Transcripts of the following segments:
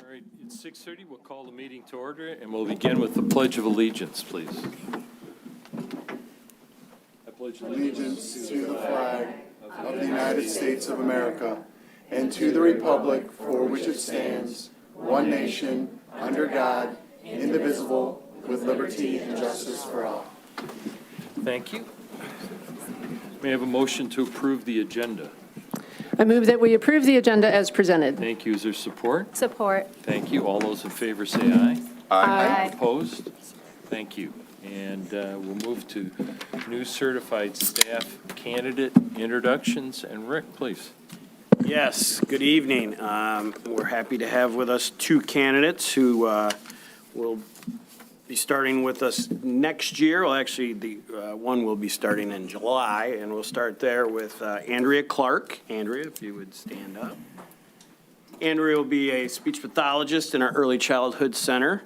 All right, it's 6:30. We'll call the meeting to order, and we'll begin with the Pledge of Allegiance, please. I pledge allegiance to the flag of the United States of America and to the republic for which it stands, one nation, under God, indivisible, with liberty and justice for all. Thank you. May I have a motion to approve the agenda? I move that we approve the agenda as presented. Thank you. Is there support? Support. Thank you. All those in favor say aye. Aye. Opposed? Thank you. And we'll move to new certified staff candidate introductions. And Rick, please. Yes, good evening. We're happy to have with us two candidates who will be starting with us next year. Well, actually, the one will be starting in July, and we'll start there with Andrea Clark. Andrea, if you would stand up. Andrea will be a speech pathologist in our Early Childhood Center.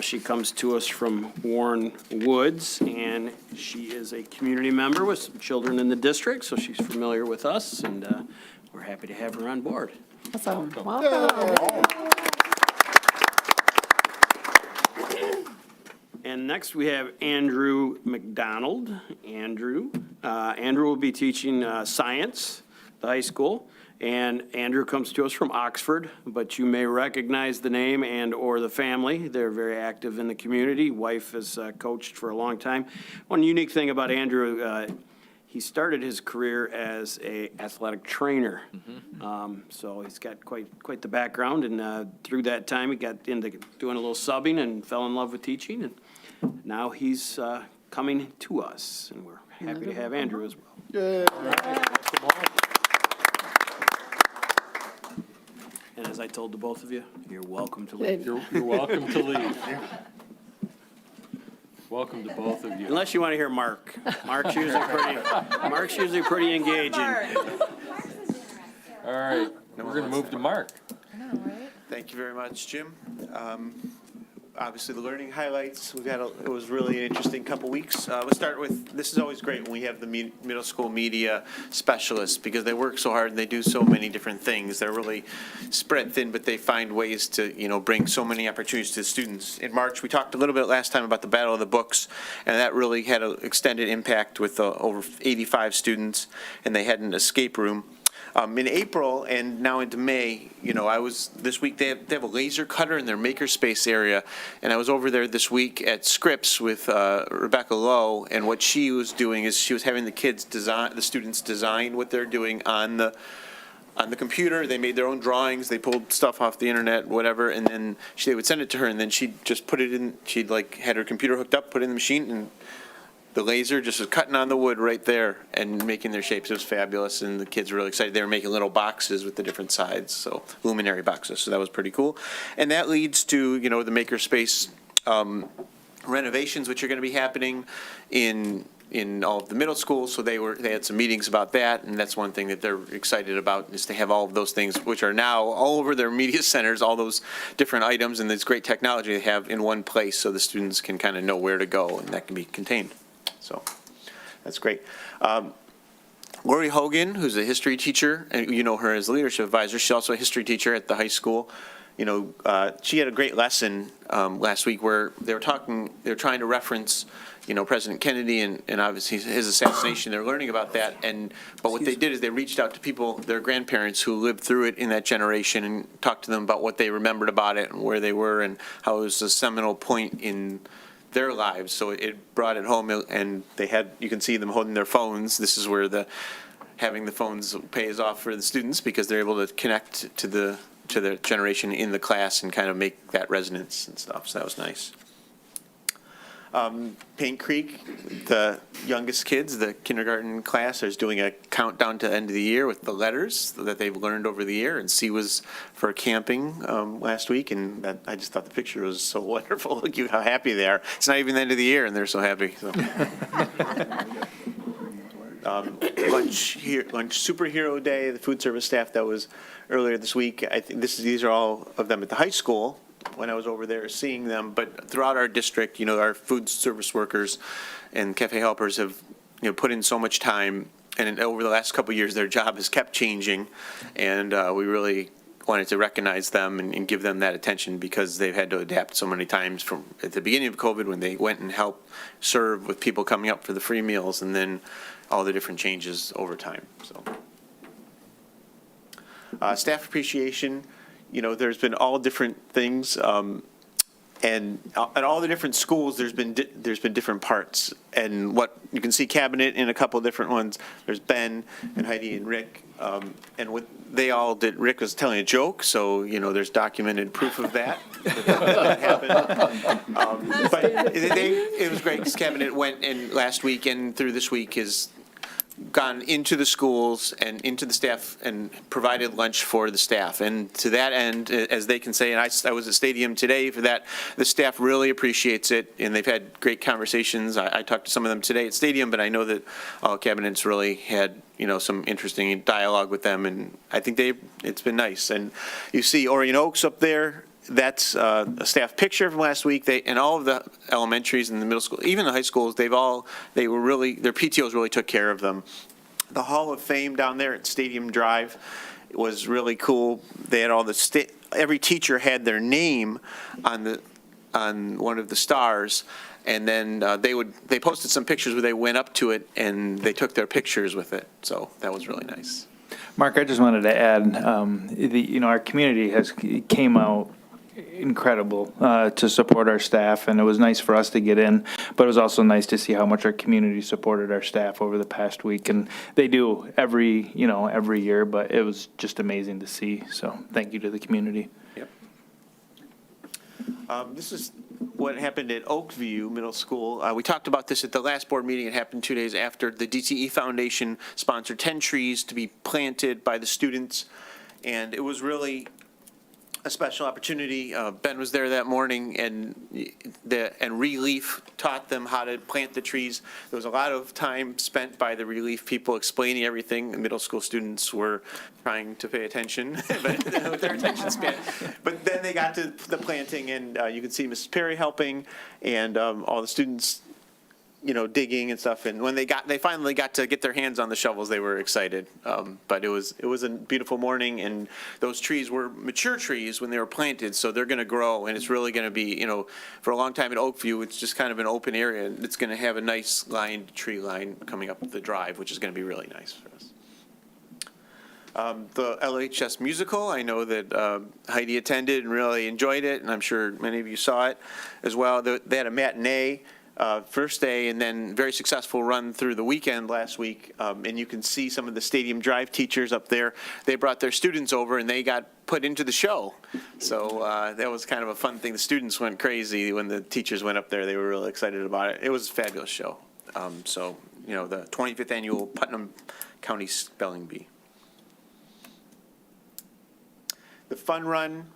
She comes to us from Warren Woods, and she is a community member with some children in the district, so she's familiar with us, and we're happy to have her on board. Awesome. Welcome. And next, we have Andrew McDonald. Andrew will be teaching science at the high school. And Andrew comes to us from Oxford, but you may recognize the name and or the family. They're very active in the community. Wife has coached for a long time. One unique thing about Andrew, he started his career as a athletic trainer. So he's got quite the background, and through that time, he got into doing a little subbing and fell in love with teaching, and now he's coming to us, and we're happy to have Andrew as well. And as I told the both of you, you're welcome to leave. You're welcome to leave. Welcome to both of you. Unless you want to hear Mark. Mark's usually pretty engaging. All right, we're going to move to Mark. Thank you very much, Jim. Obviously, the learning highlights, it was really an interesting couple weeks. Let's start with, this is always great when we have the middle school media specialists, because they work so hard and they do so many different things. They're really spread thin, but they find ways to, bring so many opportunities to the students. In March, we talked a little bit last time about the Battle of the Books, and that really had an extended impact with over 85 students, and they had an escape room. In April and now into May, this week they have a laser cutter in their makerspace area, and I was over there this week at Scripps with Rebecca Lowe, and what she was doing is she was having the students design what they're doing on the computer. They made their own drawings, they pulled stuff off the internet, whatever, and then they would send it to her, and then she'd just put it in, she'd had her computer hooked up, put it in the machine, and the laser just was cutting on the wood right there and making their shapes. It was fabulous, and the kids were really excited. They were making little boxes with the different sides, so luminary boxes, so that was pretty cool. And that leads to, the makerspace renovations, which are going to be happening in all of the middle schools, so they had some meetings about that, and that's one thing that they're excited about, is to have all of those things, which are now all over their media centers, all those different items and this great technology they have in one place, so the students can kind of know where to go, and that can be contained. So that's great. Lori Hogan, who's a history teacher, and you know her as leadership advisor. She's also a history teacher at the high school. She had a great lesson last week where they were trying to reference, President Kennedy and obviously his assassination. They're learning about that, but what they did is they reached out to people, their grandparents who lived through it in that generation, and talked to them about what they remembered about it and where they were and how it was a seminal point in their lives. So it brought it home, and you can see them holding their phones. This is where having the phones pays off for the students, because they're able to connect to the generation in the class and kind of make that resonance and stuff. So that was nice. Paint Creek, the youngest kids, the kindergarten class, is doing a countdown to the end of the year with the letters that they've learned over the year. And C was for camping last week, and I just thought the picture was so wonderful. Look at how happy they are. It's not even the end of the year, and they're so happy. So. Lunch Superhero Day, the food service staff, that was earlier this week. I think these are all of them at the high school when I was over there seeing them, but throughout our district, our food service workers and cafe helpers have, put in so much time, and over the last couple of years, their job has kept changing, and we really wanted to recognize them and give them that attention because they've had to adapt so many times from at the beginning of COVID when they went and helped serve with people coming up for the free meals, and then all the different changes over time. So, staff appreciation, there's been all different things. And at all the different schools, there's been different parts, and what you can see cabinet in a couple of different ones. There's Ben and Heidi and Rick, and what they all did. Rick was telling a joke, so there's documented proof of that. that happened. But it was great because cabinet went in last week and through this week has gone into the schools and into the staff and provided lunch for the staff. And to that end, as they can say, and I was at Stadium today for that, the staff really appreciates it, and they've had great conversations. I talked to some of them today at Stadium, but I know that all cabinets really had, some interesting dialogue with them, and I think it's been nice. And you see Orion Oaks up there. That's a staff picture from last week. And all of the elementaries and the middle school, even the high schools, their PTOs really took care of them. The Hall of Fame down there at Stadium Drive was really cool. They had all every teacher had their name on one of the stars, and then they posted some pictures where they went up to it and they took their pictures with it. So that was really nice. Mark, I just wanted to add, our community came out incredible to support our staff, and it was nice for us to get in, but it was also nice to see how much our community supported our staff over the past week, and they do every year, but it was just amazing to see. So thank you to the community. Yep. This is what happened at Oakview Middle School. We talked about this at the last board meeting. It happened 2 days after the DTE Foundation sponsored 10 trees to be planted by the students, and it was really a special opportunity. Ben was there that morning, and Relief taught them how to plant the trees. There was a lot of time spent by the Relief people explaining everything. The middle school students were trying to pay attention, but with their attention span. But then they got to the planting, and you could see Mrs. Perry helping, and all the students, digging and stuff. And when they finally got to get their hands on the shovels, they were excited. But it was a beautiful morning, and those trees were mature trees when they were planted, so they're going to grow, and it's really going to be, for a long time at Oakview, it's just kind of an open area. It's going to have a nice tree line coming up the drive, which is going to be really nice for us. The Lhs Musical, I know that Heidi attended and really enjoyed it, and I'm sure many of you saw it as well. They had a matinee first day, and then very successful run through the weekend last week. And you can see some of the Stadium Drive teachers up there. They brought their students over, and they got put into the show. So that was kind of a fun thing. The students went crazy when the teachers went up there. They were really excited about it. It was a fabulous show. The 25th annual Putnam County Spelling Bee. The fun run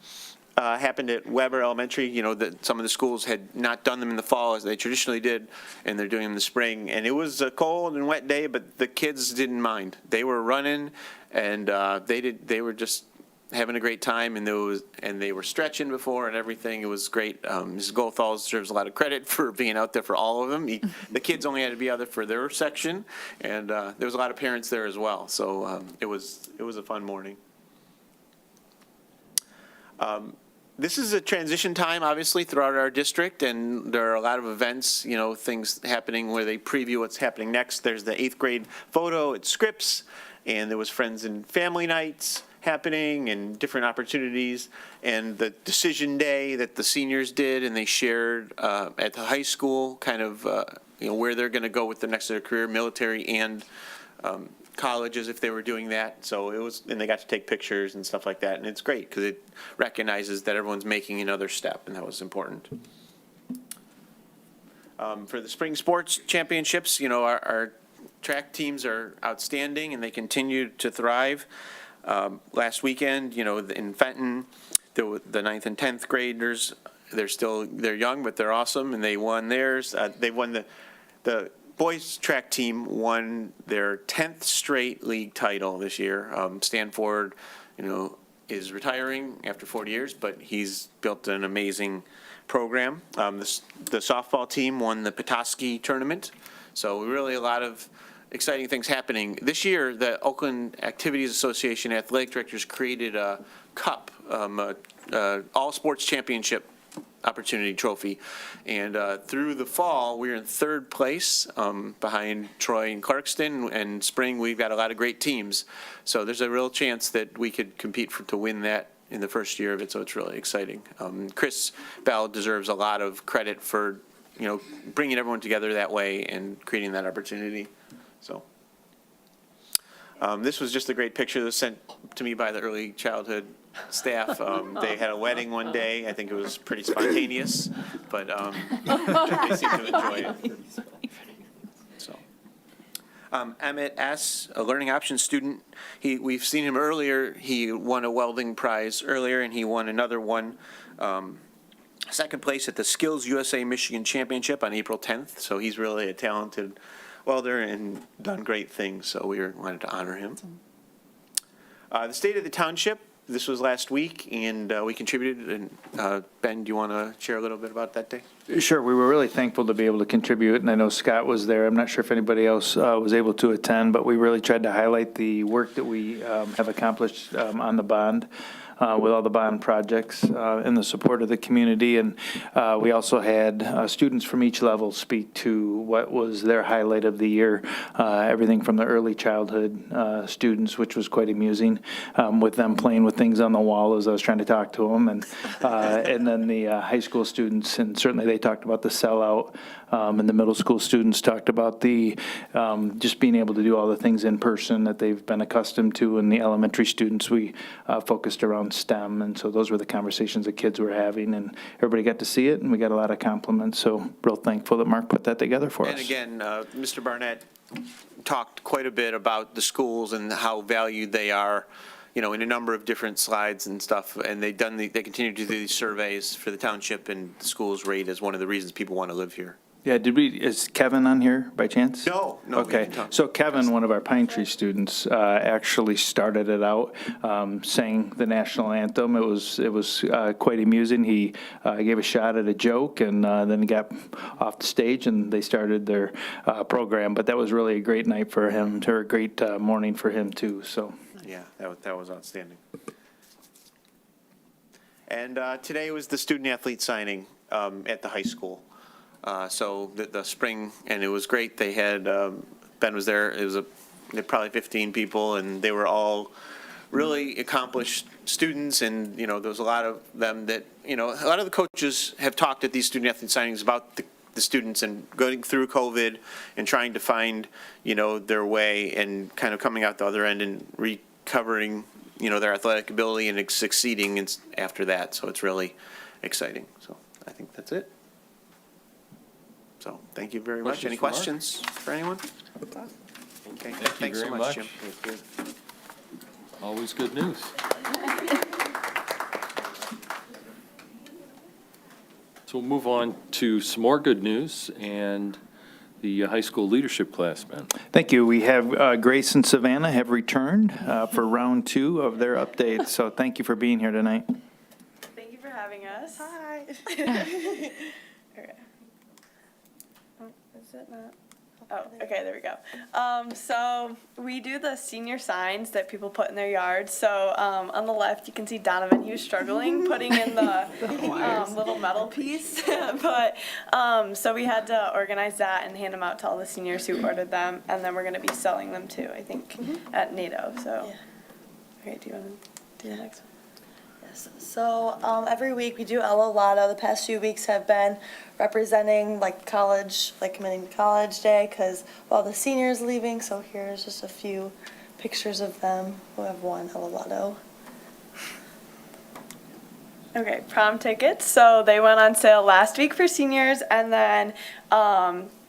happened at Weber Elementary. Some of the schools had not done them in the fall as they traditionally did, and they're doing them in the spring. And it was a cold and wet day, but the kids didn't mind. They were running, and they were just having a great time, and they were stretching before and everything. It was great. Mrs. Goldthal deserves a lot of credit for being out there for all of them. The kids only had to be out there for their section, and there was a lot of parents there as well. So it was a fun morning. This is a transition time, obviously, throughout our district, and there are a lot of events, things happening where they preview what's happening next. There's the 8th grade photo at Scripps, and there was Friends and Family Nights happening and different opportunities, and the decision day that the seniors did, and they shared at the high school kind of where they're going to go with the next of their career, military and colleges if they were doing that. So and they got to take pictures and stuff like that, and it's great because it recognizes that everyone's making another step, and that was important. For the spring sports championships, our track teams are outstanding, and they continue to thrive. Last weekend, in Fenton, the 9th and 10th graders, they're young, but they're awesome, and they won theirs. They won the boys track team won their 10th straight league title this year. Stanford, is retiring after 40 years, but he's built an amazing program. The softball team won the Petoskey tournament. So really a lot of exciting things happening. This year, the Oakland Activities Association athletic directors created a cup, all sports championship opportunity trophy. And through the fall, we're in third place behind Troy and Clarkston. And spring, we've got a lot of great teams. So there's a real chance that we could compete to win that in the first year of it. So it's really exciting. Chris Bell deserves a lot of credit for, bringing everyone together that way and creating that opportunity. So this was just a great picture that was sent to me by the early childhood staff. They had a wedding one day. I think it was pretty spontaneous, but they seemed to enjoy it. So, Emmett S., a learning options student, we've seen him earlier. He won a welding prize earlier, and he won another one. Second place at the Skills USA Michigan Championship on April 10th. So he's really a talented welder and done great things. So we wanted to honor him. The state of the township. This was last week, and we contributed. And Ben, do you want to share a little bit about that day? Sure. We were really thankful to be able to contribute, and I know Scott was there. I'm not sure if anybody else was able to attend, but we really tried to highlight the work that we have accomplished on the bond. With all the bond projects and the support of the community. And we also had students from each level speak to what was their highlight of the year, everything from the early childhood students, which was quite amusing, with them playing with things on the wall as I was trying to talk to them, and then the high school students, and certainly they talked about the sellout, and the middle school students talked about the just being able to do all the things in person that they've been accustomed to, and the elementary students, we focused around STEM, and so those were the conversations the kids were having, and everybody got to see it, and we got a lot of compliments, so real thankful that Mark put that together for us. And again, Mr. Barnett talked quite a bit about the schools and how valued they are, in a number of different slides and stuff, and they continue to do these surveys for the township, and the schools rate as one of the reasons people want to live here. Yeah, is Kevin on here by chance? No. Okay, so Kevin, one of our Pine Tree students, actually started it out, sang the national anthem. It was quite amusing. He gave a shot at a joke, and then he got off the stage, and they started their program. But that was really a great night for him, or a great morning for him too. So Yeah, that was outstanding. And today was the student athlete signing at the high school. So the spring, and it was great. They had, Ben was there. It was probably 15 people, and they were all really accomplished students. And, there was a lot of them that, a lot of the coaches have talked at these student athlete signings about the students and going through COVID and trying to find, their way and kind of coming out the other end and recovering, their athletic ability and succeeding after that. So it's really exciting. So I think that's it. So, thank you very much. Any questions for anyone? Okay, thanks so much, Jim. Always good news. So we'll move on to some more good news and the high school leadership class, Ben. thank you. We have Grace and Savannah have returned for round 2 of their updates. So thank you for being here tonight. Thank you for having us. Hi. Is it not? Oh, okay, there we go. So we do the senior signs that people put in their yards. So on the left, you can see Donovan. He was struggling putting in the little metal piece. But so we had to organize that and hand them out to all the seniors who ordered them. And then we're going to be selling them too, I think, at NATO. So, okay, do you want to do the next one? Yes. So every week we do Ella Lotto. The past few weeks have been representing college, committing to college day, because all the seniors leaving. So here's just a few pictures of them who have won Ella Lotto. Okay, prom tickets. So they went on sale last week for seniors, and then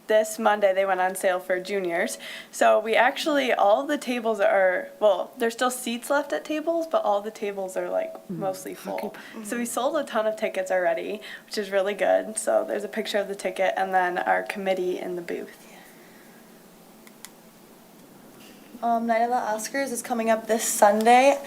this Monday they went on sale for juniors. So we actually, all the tables are, well, there's still seats left at tables, but all the tables are mostly full. So we sold a ton of tickets already, which is really good. So there's a picture of the ticket and then our committee in the booth. Night of the Oscars is coming up this Sunday,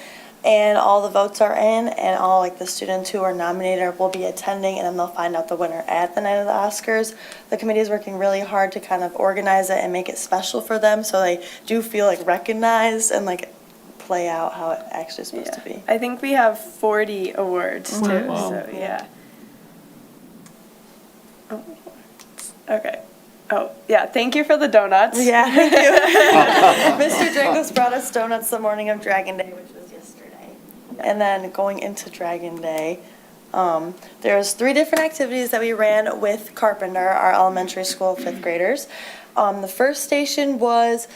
and all the votes are in, and all the students who are nominated will be attending, and then they'll find out the winner at the night of the Oscars. The committee is working really hard to kind of organize it and make it special for them, so they do feel recognized and play out how it actually is supposed to be. I think we have 40 awards too, Wow. so yeah. Oh, okay. Oh, yeah, thank you for the donuts. Yeah, thank you. Mr. Drangos brought us donuts the morning of Dragon Day, which was yesterday. And then going into Dragon Day, there's 3 different activities that we ran with Carpenter, our elementary school 5th graders. The first station was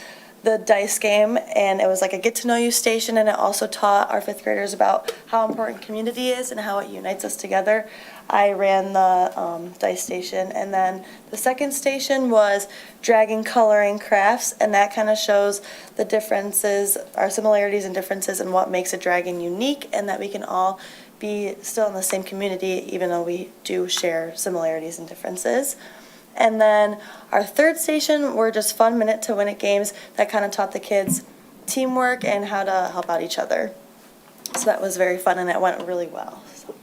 the dice game, and it was like a get-to-know-you station, and it also taught our 5th graders about how important community is and how it unites us together. I ran the dice station, and then the second station was dragon coloring crafts, and that kind of shows the differences, our similarities and differences, and what makes a dragon unique, and that we can all be still in the same community, even though we do share similarities and differences. And then our third station were just fun minute-to-win-it games that kind of taught the kids teamwork and how to help out each other. So that was very fun, and it went really well. So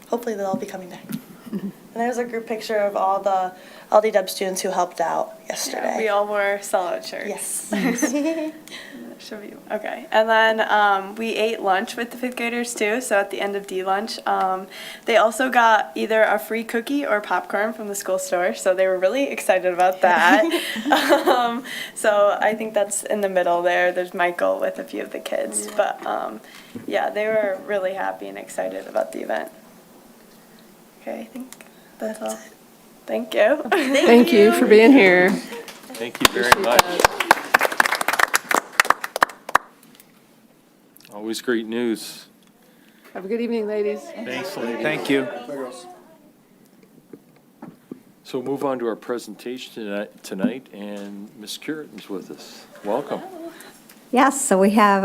hopefully they'll all be coming back. And there's a group picture of all the LDW students who helped out yesterday. We all wore sellout shirts. Yes. Should be, okay. And then we ate lunch with the 5th graders too, so at the end of D-lunch. They also got either a free cookie or popcorn from the school store, so they were really excited about that. So I think that's in the middle there. There's Michael with a few of the kids. But yeah, they were really happy and excited about the event. Okay, I think that's all. Thank you. Thank you for being here. Thank you very much. Always great news. Have a good evening, ladies. Thanks, ladies. Thank you. So we'll move on to our presentation tonight, and Ms. Curitin's with us. Welcome. Yes, so we have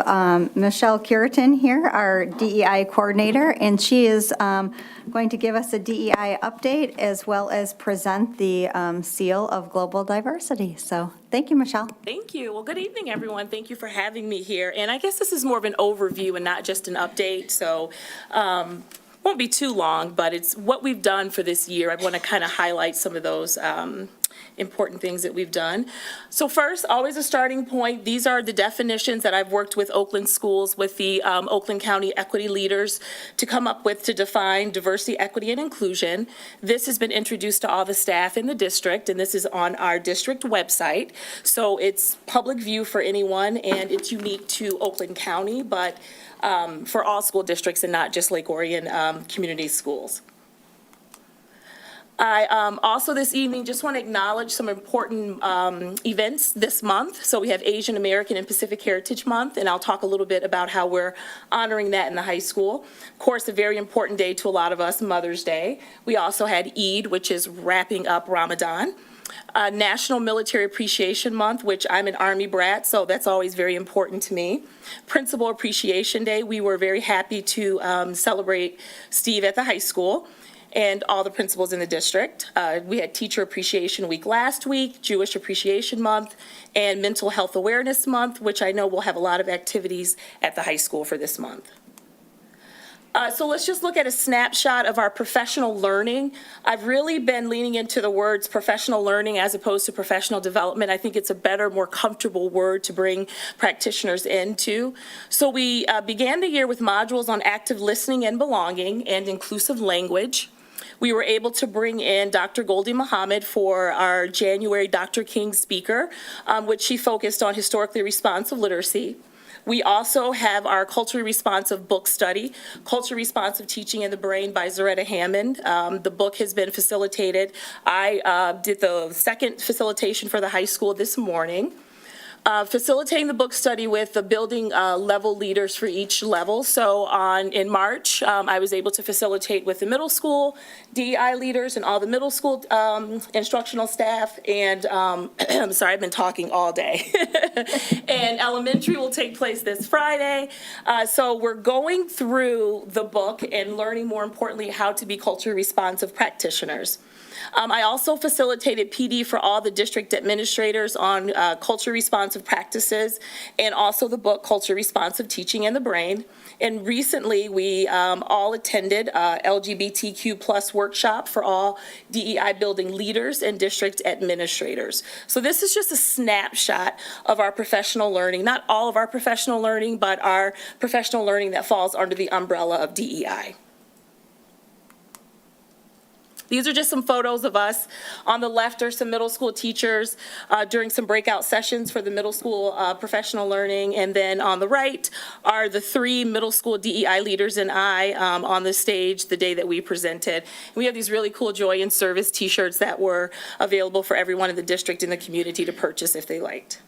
Michelle Curitin here, our DEI coordinator, and she is going to give us a DEI update as well as present the seal of global diversity. So thank you, Michelle. Thank you. Well, good evening, everyone. Thank you for having me here. And I guess this is more of an overview and not just an update, so won't be too long, but it's what we've done for this year. I want to kind of highlight some of those important things that we've done. So first, always a starting point, these are the definitions that I've worked with Oakland schools, with the Oakland County equity leaders to come up with to define diversity, equity, and inclusion. This has been introduced to all the staff in the district, and this is on our district website. So it's public view for anyone, and it's unique to Oakland County, but for all school districts and not just Lake Orion community schools. I also this evening just want to acknowledge some important events this month. So we have Asian American and Pacific Heritage Month, and I'll talk a little bit about how we're honoring that in the high school. Of course, a very important day to a lot of us, Mother's Day. We also had Eid, which is wrapping up Ramadan. National Military Appreciation Month, which I'm an Army brat, so that's always very important to me. Principal Appreciation Day, we were very happy to celebrate Steve at the high school and all the principals in the district. We had Teacher Appreciation Week last week, Jewish Appreciation Month, and Mental Health Awareness Month, which I know will have a lot of activities at the high school for this month. So let's just look at a snapshot of our professional learning. I've really been leaning into the words professional learning as opposed to professional development. I think it's a better, more comfortable word to bring practitioners into. So we began the year with modules on active listening and belonging and inclusive language. We were able to bring in Dr. Goldie Muhammad for our January Dr. King speaker, which she focused on historically responsive literacy. We also have our culturally responsive book study, Culturally Responsive Teaching in the Brain by Zaretta Hammond. The book has been facilitated. I did the second facilitation for the high school this morning. Facilitating the book study with the building level leaders for each level. So in March, I was able to facilitate with the middle school DEI leaders and all the middle school instructional staff. And I'm sorry, I've been talking all day. And elementary will take place this Friday. So we're going through the book and learning, more importantly, how to be culturally responsive practitioners. I also facilitated PD for all the district administrators on culture responsive practices and also the book Culture Responsive Teaching and the Brain. And recently, we all attended LGBTQ plus workshop for all DEI building leaders and district administrators. So this is just a snapshot of our professional learning, not all of our professional learning, but our professional learning that falls under the umbrella of DEI. These are just some photos of us. On the left are some middle school teachers during some breakout sessions for the middle school professional learning. And then on the right are the 3 middle school DEI leaders and I on the stage the day that we presented. And we have these really cool Joy in Service t-shirts that were available for everyone in the district and the community to purchase if they liked.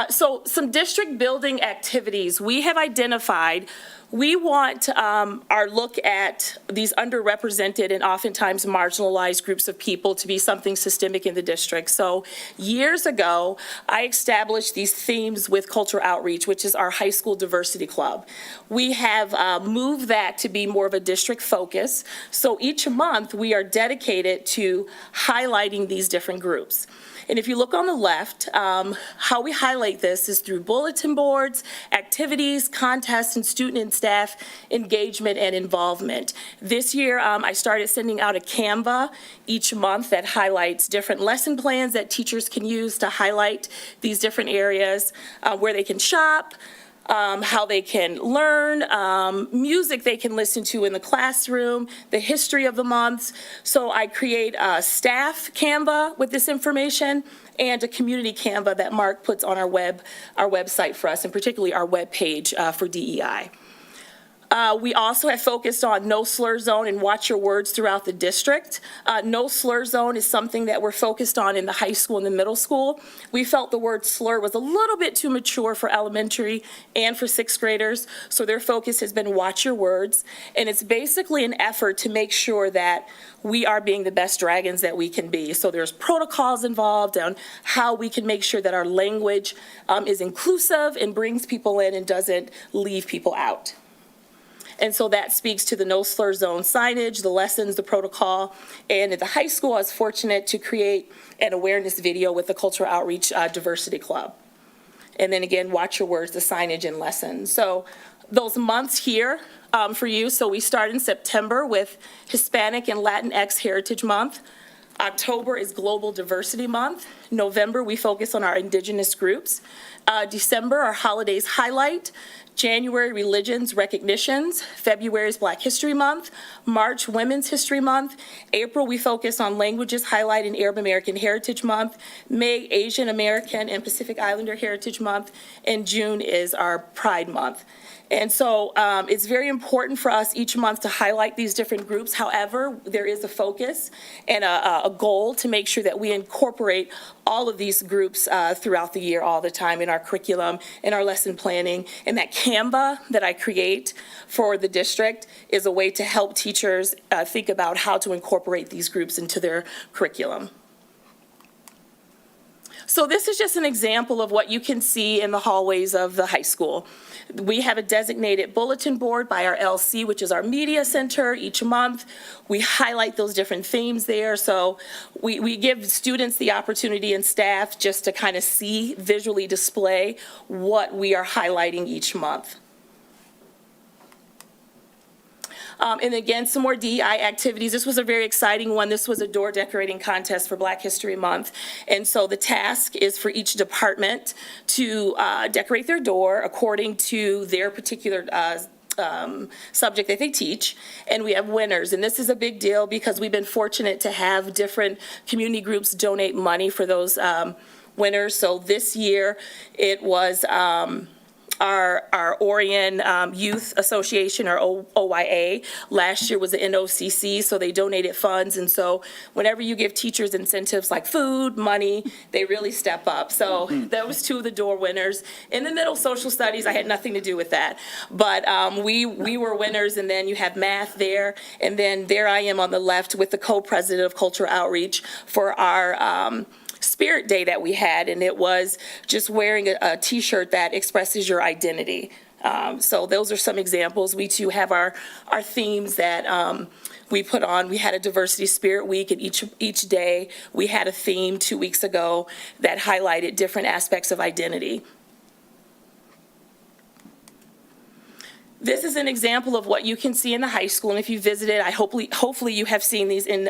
So some district building activities. We have identified, we want our look at these underrepresented and oftentimes marginalized groups of people to be something systemic in the district. So years ago, I established these themes with Cultural Outreach, which is our high school diversity club. We have moved that to be more of a district focus. So each month, we are dedicated to highlighting these different groups. And if you look on the left, how we highlight this is through bulletin boards, activities, contests, and student and staff engagement and involvement. This year, I started sending out a Canva each month that highlights different lesson plans that teachers can use to highlight these different areas where they can shop, how they can learn, music they can listen to in the classroom, the history of the months. So I create a staff Canva with this information and a community Canva that Mark puts on our website for us, and particularly our web page for DEI. We also have focused on no slur zone and watch your words throughout the district. No slur zone is something that we're focused on in the high school and the middle school. We felt the word slur was a little bit too mature for elementary and for 6th graders, so their focus has been watch your words. And it's basically an effort to make sure that we are being the best dragons that we can be. So there's protocols involved on how we can make sure that our language is inclusive and brings people in and doesn't leave people out. And so that speaks to the no slur zone signage, the lessons, the protocol. And at the high school, I was fortunate to create an awareness video with the Cultural Outreach Diversity Club. And then again, watch your words, the signage and lessons. So those months here for you. So we start in September with Hispanic and Latinx Heritage Month. October is Global Diversity Month. November, we focus on our indigenous groups. December, our holidays highlight. January, religions, recognitions. February is Black History Month. March, Women's History Month. April, we focus on languages highlight in Arab American Heritage Month. May, Asian American and Pacific Islander Heritage Month. And June is our Pride Month. And so it's very important for us each month to highlight these different groups. However, there is a focus and a goal to make sure that we incorporate all of these groups throughout the year, all the time in our curriculum, in our lesson planning. And that Canva that I create for the district is a way to help teachers think about how to incorporate these groups into their curriculum. So this is just an example of what you can see in the hallways of the high school. We have a designated bulletin board by our LC, which is our media center, each month. We highlight those different themes there. So we give students the opportunity and staff just to kind of see, visually display what we are highlighting each month. And again, some more DEI activities. This was a very exciting one. This was a door decorating contest for Black History Month. And so the task is for each department to decorate their door according to their particular subject that they teach, and we have winners. And this is a big deal because we've been fortunate to have different community groups donate money for those winners. So this year it was our Orion Youth Association, or OYA. Last year was the NOCC, so they donated funds. And so whenever you give teachers incentives like food, money, they really step up. So that was 2 of the door winners. In the middle, social studies, I had nothing to do with that. But we were winners, and then you have math there. And then there I am on the left with the co-president of Cultural Outreach for our Spirit Day that we had, and it was just wearing a t-shirt that expresses your identity. So those are some examples. We too have our themes that We had a Diversity Spirit Week, and each day we had a theme 2 weeks ago that highlighted different aspects of identity. This is an example of what you can see in the high school, and if you visited, hopefully you have seen these in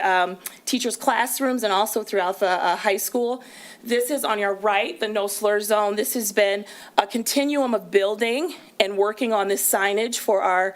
teachers' classrooms and also throughout the high school. This is on your right, the No Slur Zone. This has been a continuum of building and working on this signage for our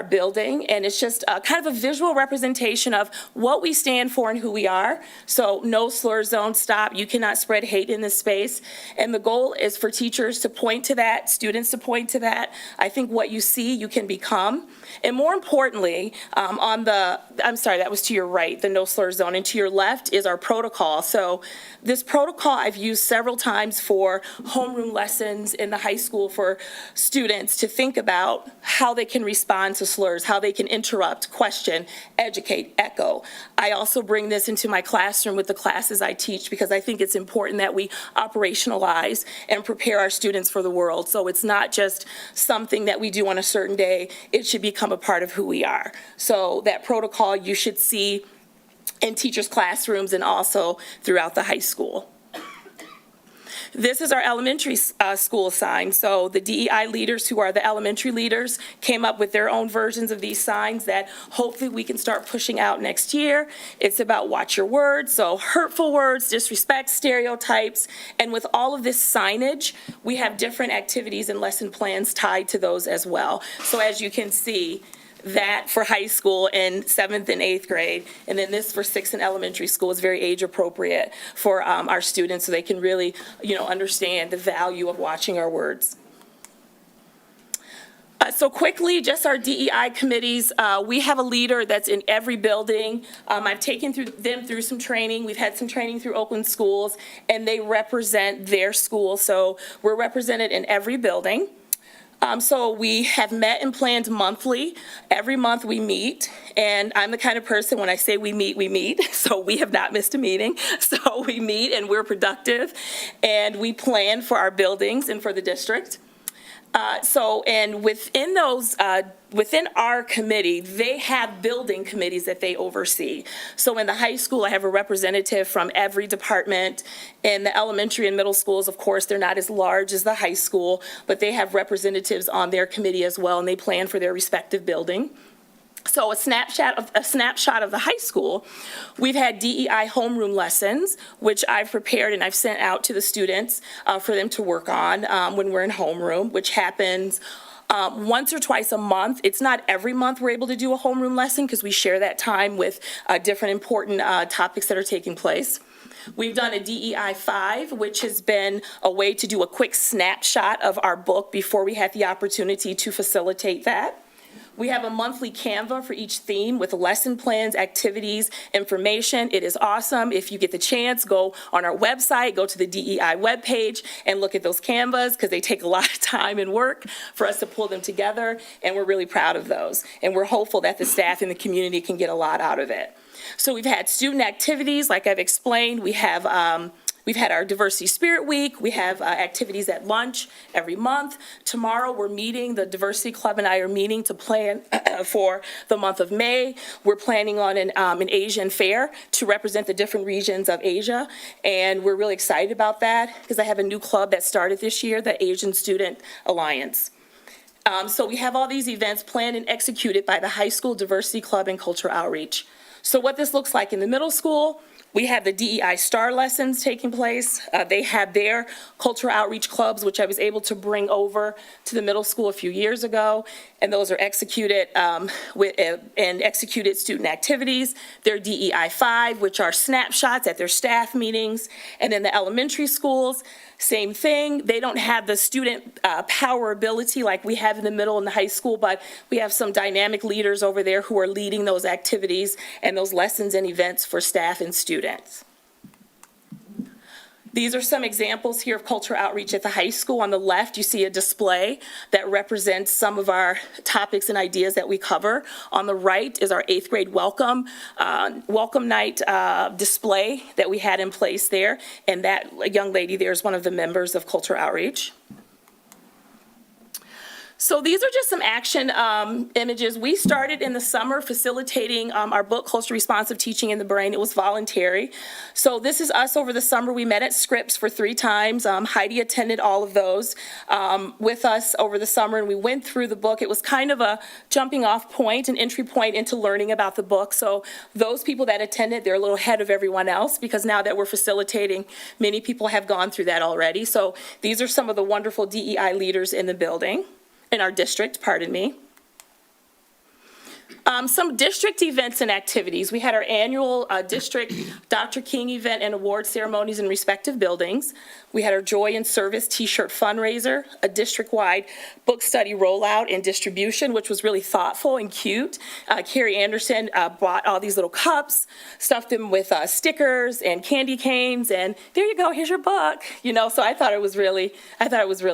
building, and it's just kind of a visual representation of what we stand for and who we are. So no slur zone, stop, you cannot spread hate in this space, and the goal is for teachers to point to that, students to point to that. I think what you see, you can become. And more importantly, I'm sorry, that was to your right, the no slur zone, and to your left is our protocol. So this protocol I've used several times for homeroom lessons in the high school for students to think about how they can respond to slurs, how they can interrupt, question, educate, echo. I also bring this into my classroom with the classes I teach because I think it's important that we operationalize and prepare our students for the world. So it's not just something that we do on a certain day, it should become a part of who we are. So that protocol you should see in teachers' classrooms and also throughout the high school. This is our elementary school sign. So the DEI leaders, who are the elementary leaders, came up with their own versions of these signs that hopefully we can start pushing out next year. It's about watch your words, so hurtful words, disrespect, stereotypes, and with all of this signage, we have different activities and lesson plans tied to those as well. So as you can see, that for high school in 7th and 8th grade, and then this for 6th and elementary school is very age appropriate for our students so they can really, understand the value of watching our words. So quickly, just our DEI committees, we have a leader that's in every building. I've taken them through some training. We've had some training through Oakland schools, and they represent their school. So we're represented in every building. So we have met and planned monthly. Every month we meet, and I'm the kind of person, when I say we meet, we meet. So we have not missed a meeting. So we meet and we're productive, and we plan for our buildings and for the district. And within those, within our committee, they have building committees that they oversee. So in the high school, I have a representative from every department. In the elementary and middle schools, of course, they're not as large as the high school, but they have representatives on their committee as well, and they plan for their respective building. So a snapshot of the high school, we've had DEI homeroom lessons, which I've prepared and I've sent out to the students for them to work on when we're in homeroom, which happens once or twice a month. It's not every month we're able to do a homeroom lesson because we share that time with different important topics that are taking place. We've done a DEI 5, which has been a way to do a quick snapshot of our book before we had the opportunity to facilitate that. We have a monthly Canva for each theme with lesson plans, activities, information. It is awesome. If you get the chance, go on our website, go to the DEI webpage and look at those Canvas because they take a lot of time and work for us to pull them together, and we're really proud of those. And we're hopeful that the staff and the community can get a lot out of it. So we've had student activities, like I've explained. We've had our Diversity Spirit Week. We have activities at lunch every month. Tomorrow we're meeting, the Diversity Club and I are meeting to plan for the month of May. We're planning on an Asian fair to represent the different regions of Asia. And we're really excited about that because I have a new club that started this year, the Asian Student Alliance. So we have all these events planned and executed by the High School Diversity Club and Cultural Outreach. So what this looks like in the middle school, we have the DEI STAR lessons taking place. They have their cultural outreach clubs, which I was able to bring over to the middle school a few years ago, and those are executed and executed student activities. Their DEI 5, which are snapshots at their staff meetings, and then the elementary schools, same thing. They don't have the student power ability like we have in the middle and the high school, but we have some dynamic leaders over there who are leading those activities and those lessons and events for staff and students. These are some examples here of cultural outreach at the high school. On the left, you see a display that represents some of our topics and ideas that we cover. On the right is our 8th grade welcome night display that we had in place there. And that young lady there is one of the members of cultural outreach. So these are just some action images. We started in the summer facilitating our book, Close to Responsive Teaching in the Brain. It was voluntary. So this is us over the summer. We met at Scripps for 3 times. Heidi attended all of those with us over the summer, and we went through the book. It was kind of a jumping off point, an entry point into learning about the book. So those people that attended, they're a little ahead of everyone else, because now that we're facilitating, many people have gone through that already. So these are some of the wonderful DEI leaders in the building. In our district, pardon me. Some district events and activities. We had our annual district Dr. King event and award ceremonies in respective buildings. We had our Joy in Service t-shirt fundraiser, a district-wide book study rollout and distribution, which was really thoughtful and cute. Carrie Anderson bought all these little cups, stuffed them with stickers and candy canes, and there you go, here's your book. You know, so I thought it was really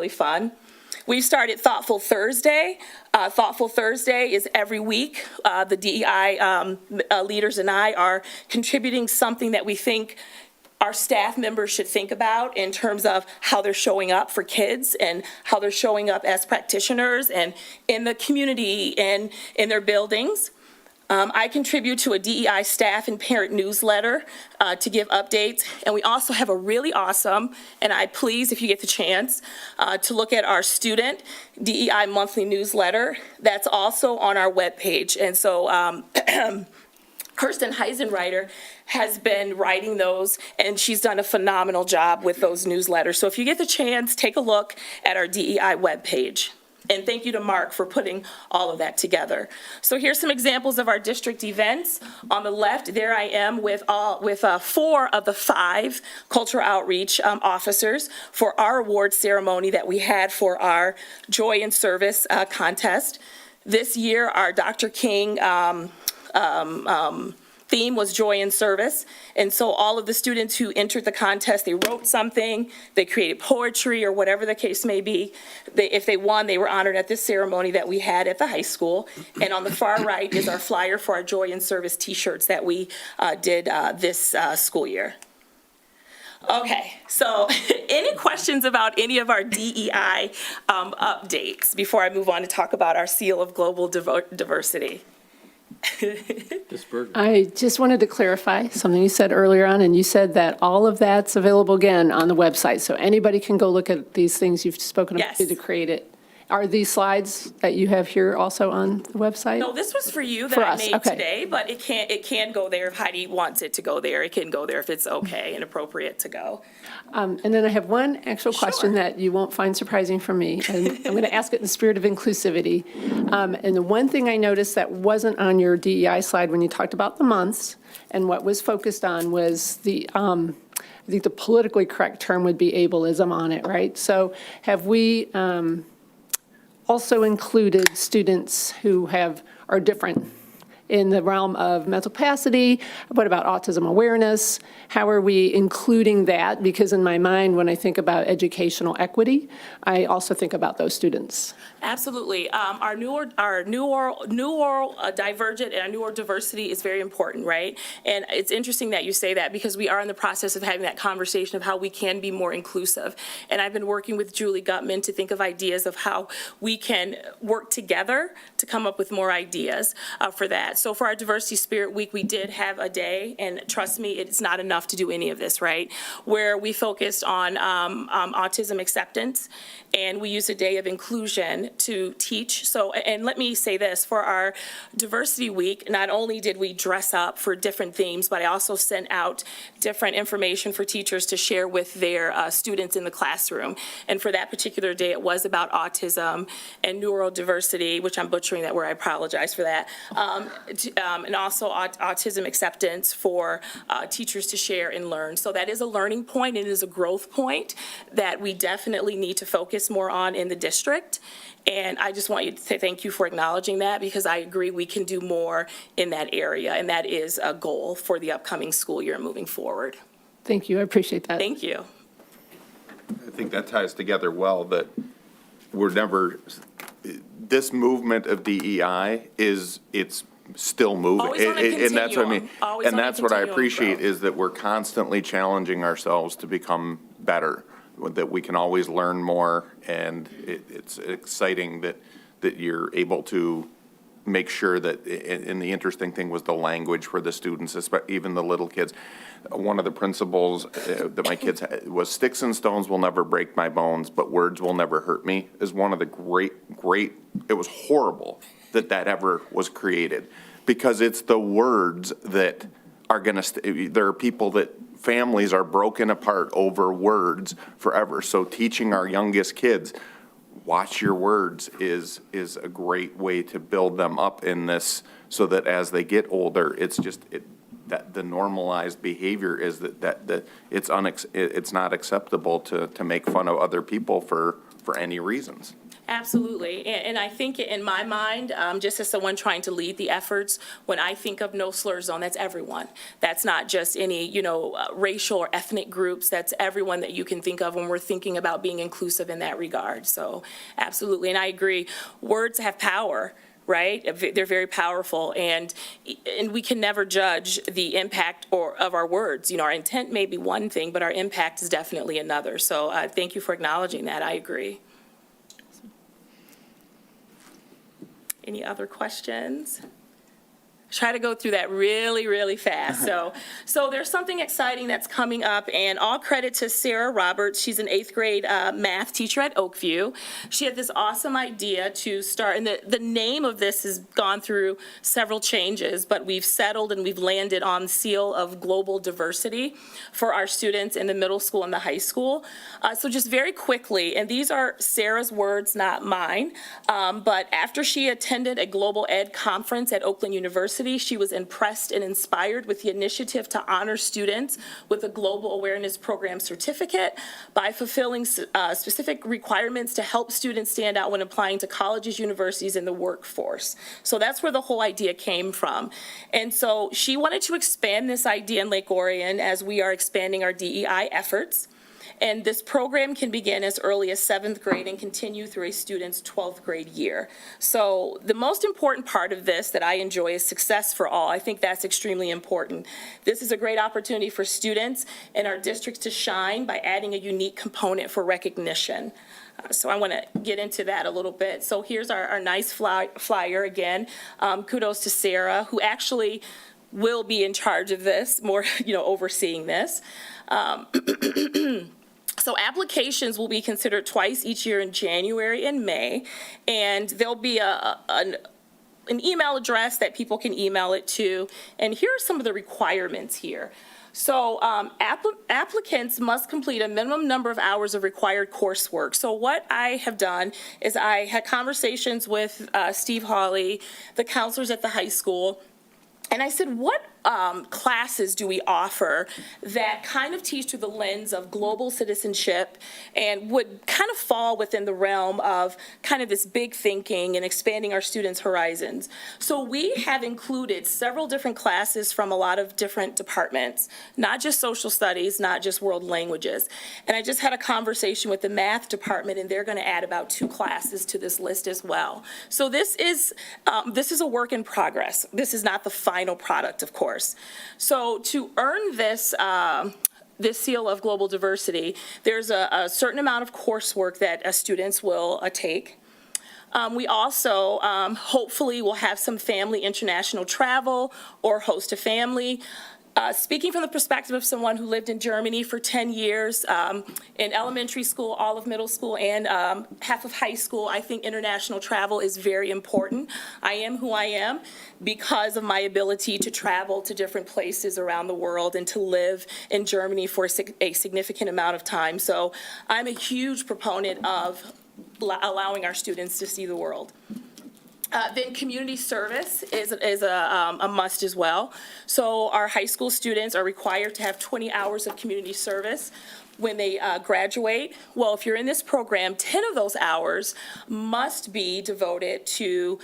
fun. We've started Thoughtful Thursday. Thoughtful Thursday is every week. The DEI leaders and I are contributing something that we think our staff members should think about in terms of how they're showing up for kids and how they're showing up as practitioners and in the community and in their buildings. I contribute to a DEI staff and parent newsletter to give updates. And we also have a really awesome, and I please, if you get the chance, to look at our student DEI monthly newsletter. That's also on our webpage. And so Kirsten Heisenreiter has been writing those, and she's done a phenomenal job with those newsletters. So if you get the chance, take a look at our DEI webpage. And thank you to Mark for putting all of that together. So here's some examples of our district events. On the left, there I am with 4 of the 5 cultural outreach officers for our award ceremony that we had for our Joy in Service contest. This year, our Dr. King theme was Joy in Service. And so all of the students who entered the contest, they wrote something, they created poetry or whatever the case may be. If they won, they were honored at this ceremony that we had at the high school. And on the far right is our flyer for our Joy in Service t-shirts that we did this school year. Okay, so any questions about any of our DEI updates before I move on to talk about our Seal of Global Diversity? Ms. Berger. I just wanted to clarify something you said earlier on, and you said that all of that's available again on the website, so anybody can go look at these things you've spoken about Yes. to create it. Are these slides that you have here also on the website? No, this was for you that For I us, made okay. today, but it can go there if Heidi wants it to go there. It can go there if it's okay and appropriate to go. And then I have one actual question Sure. that you won't find surprising from me, and I'm going to ask it in the spirit of inclusivity. And the one thing I noticed that wasn't on your DEI slide when you talked about the months, and what was focused on was the, I think the politically correct term would be ableism on it, right? So have we also included students who are different in the realm of mental capacity? What about autism awareness? How are we including that? Because in my mind, when I think about educational equity, I also think about those students. Absolutely. Our neurodivergent and our neurodiversity is very important, right? And it's interesting that you say that because we are in the process of having that conversation of how we can be more inclusive. And I've been working with Julie Gutman to think of ideas of how we can work together to come up with more ideas for that. So for our Diversity Spirit Week, we did have a day, and trust me, it's not enough to do any of this, right? Where we focused on autism acceptance, and we used a day of inclusion to teach. So, and let me say this, for our Diversity Week, not only did we dress up for different themes, but I also sent out different information for teachers to share with their students in the classroom. And for that particular day, it was about autism and neurodiversity, which I'm butchering that word, I apologize for that. And also autism acceptance for teachers to share and learn. So that is a learning point, it is a growth point that we definitely need to focus more on in the district. And I just want you to say thank you for acknowledging that, because I agree we can do more in that area, and that is a goal for the upcoming school year moving forward. Thank you, I appreciate that. Thank you. I think that ties together well, that we're never, this movement of DEI it's still moving. Always on a And that's what I mean. continuum. Always And on a that's what I continuum of appreciate, growth. is that we're constantly challenging ourselves to become better. that we can always learn more, and it's exciting that you're able to make sure that, and the interesting thing was the language for the students, even the little kids. One of the principles that my kids had was, sticks and stones will never break my bones, but words will never hurt me, is one of the great, it was horrible that ever was created, because it's the words that are going to, there are people that, families are broken apart over words forever. So teaching our youngest kids, watch your words, is a great way to build them up in this, so that as they get older, it's just that the normalized behavior is that it's not acceptable to make fun of other people for any reasons. Absolutely. And I think in my mind, just as someone trying to lead the efforts, when I think of no slur zone, that's everyone. That's not just any, racial or ethnic groups. That's everyone that you can think of when we're thinking about being inclusive in that regard. So absolutely. And I agree. Words have power. Right? They're very powerful, and we can never judge the impact of our words. Our intent may be one thing, but our impact is definitely another. So thank you for acknowledging that. I agree. Any other questions? Try to go through that really, really fast. So there's something exciting that's coming up, and all credit to Sarah Roberts. She's an 8th grade math teacher at Oakview. She had this awesome idea to start, and the name of this has gone through several changes, but we've settled and we've landed on Seal of Global Diversity for our students in the middle school and the high school. So just very quickly, and these are Sarah's words, not mine, but after she attended a global ed conference at Oakland University, she was impressed and inspired with the initiative to honor students with a Global Awareness Program certificate by fulfilling specific requirements to help students stand out when applying to colleges, universities, and the workforce. So that's where the whole idea came from. And so she wanted to expand this idea in Lake Orion as we are expanding our DEI efforts. And this program can begin as early as 7th grade and continue through a student's 12th grade year. So the most important part of this that I enjoy is success for all. I think that's extremely important. This is a great opportunity for students in our districts to shine by adding a unique component for recognition. So I want to get into that a little bit. So here's our nice flyer again. Kudos to Sarah, who actually will be in charge of this, more, overseeing this. So applications will be considered twice each year in January and May, and there'll be an email address that people can email it to. And here are some of the requirements here. So applicants must complete a minimum number of hours of required coursework. So what I have done is I had conversations with Steve Hawley, the counselors at the high school, and I said, what classes do we offer that kind of teach through the lens of global citizenship and would kind of fall within the realm of kind of this big thinking and expanding our students' horizons? So we have included several different classes from a lot of different departments, not just social studies, not just world languages. And I just had a conversation with the math department, and they're going to add about 2 classes to this list as well. So this is a work in progress. This is not the final product, of course. So to earn this seal of global diversity, there's a certain amount of coursework that students will take. We also hopefully will have some family international travel or host a family. Speaking from the perspective of someone who lived in Germany for 10 years, in elementary school, all of middle school, and half of high school, I think international travel is very important. I am who I am because of my ability to travel to different places around the world and to live in Germany for a significant amount of time. So I'm a huge proponent of allowing our students to see the world. Then community service is a must as well. So our high school students are required to have 20 hours of community service when they graduate. Well, if you're in this program, 10 of those hours must be devoted to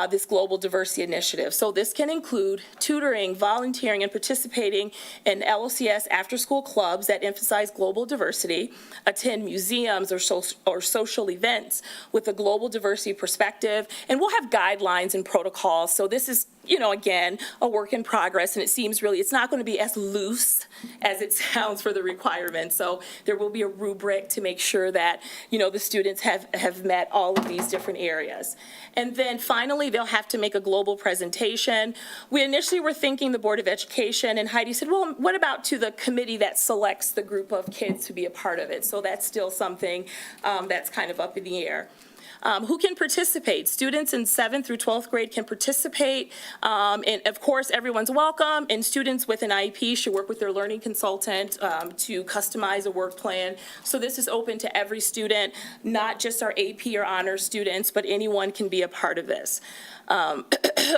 this global diversity initiative. So this can include tutoring, volunteering, and participating in LOCS after-school clubs that emphasize global diversity, attend museums or social events with a global diversity perspective, and we'll have guidelines and protocols. So this is again, a work in progress, and it seems really, it's not going to be as loose as it sounds for the requirements. So there will be a rubric to make sure that, the students have met all of these different areas. And then finally, they'll have to make a global presentation. We initially were thinking the Board of Education, and Heidi said, well, what about to the committee that selects the group of kids to be a part of it? So that's still something that's kind of up in the air. Who can participate? Students in 7th through 12th grade can participate, and of course, everyone's welcome, and students with an IEP should work with their learning consultant to customize a work plan. So this is open to every student, not just our AP or honors students, but anyone can be a part of this.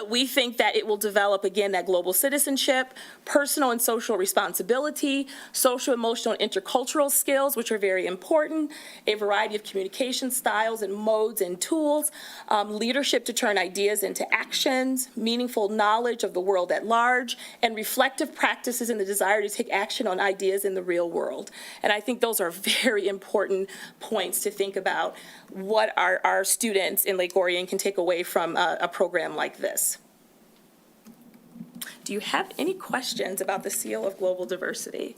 We think that it will develop, again, that global citizenship, personal and social responsibility, social, emotional, and intercultural skills, which are very important, a variety of communication styles and modes and tools, leadership to turn ideas into actions, meaningful knowledge of the world at large, and reflective practices and the desire to take action on ideas in the real world. And I think those are very important points to think about what our students in Lake Orion can take away from a program like this. Do you have any questions about the Seal of Global Diversity?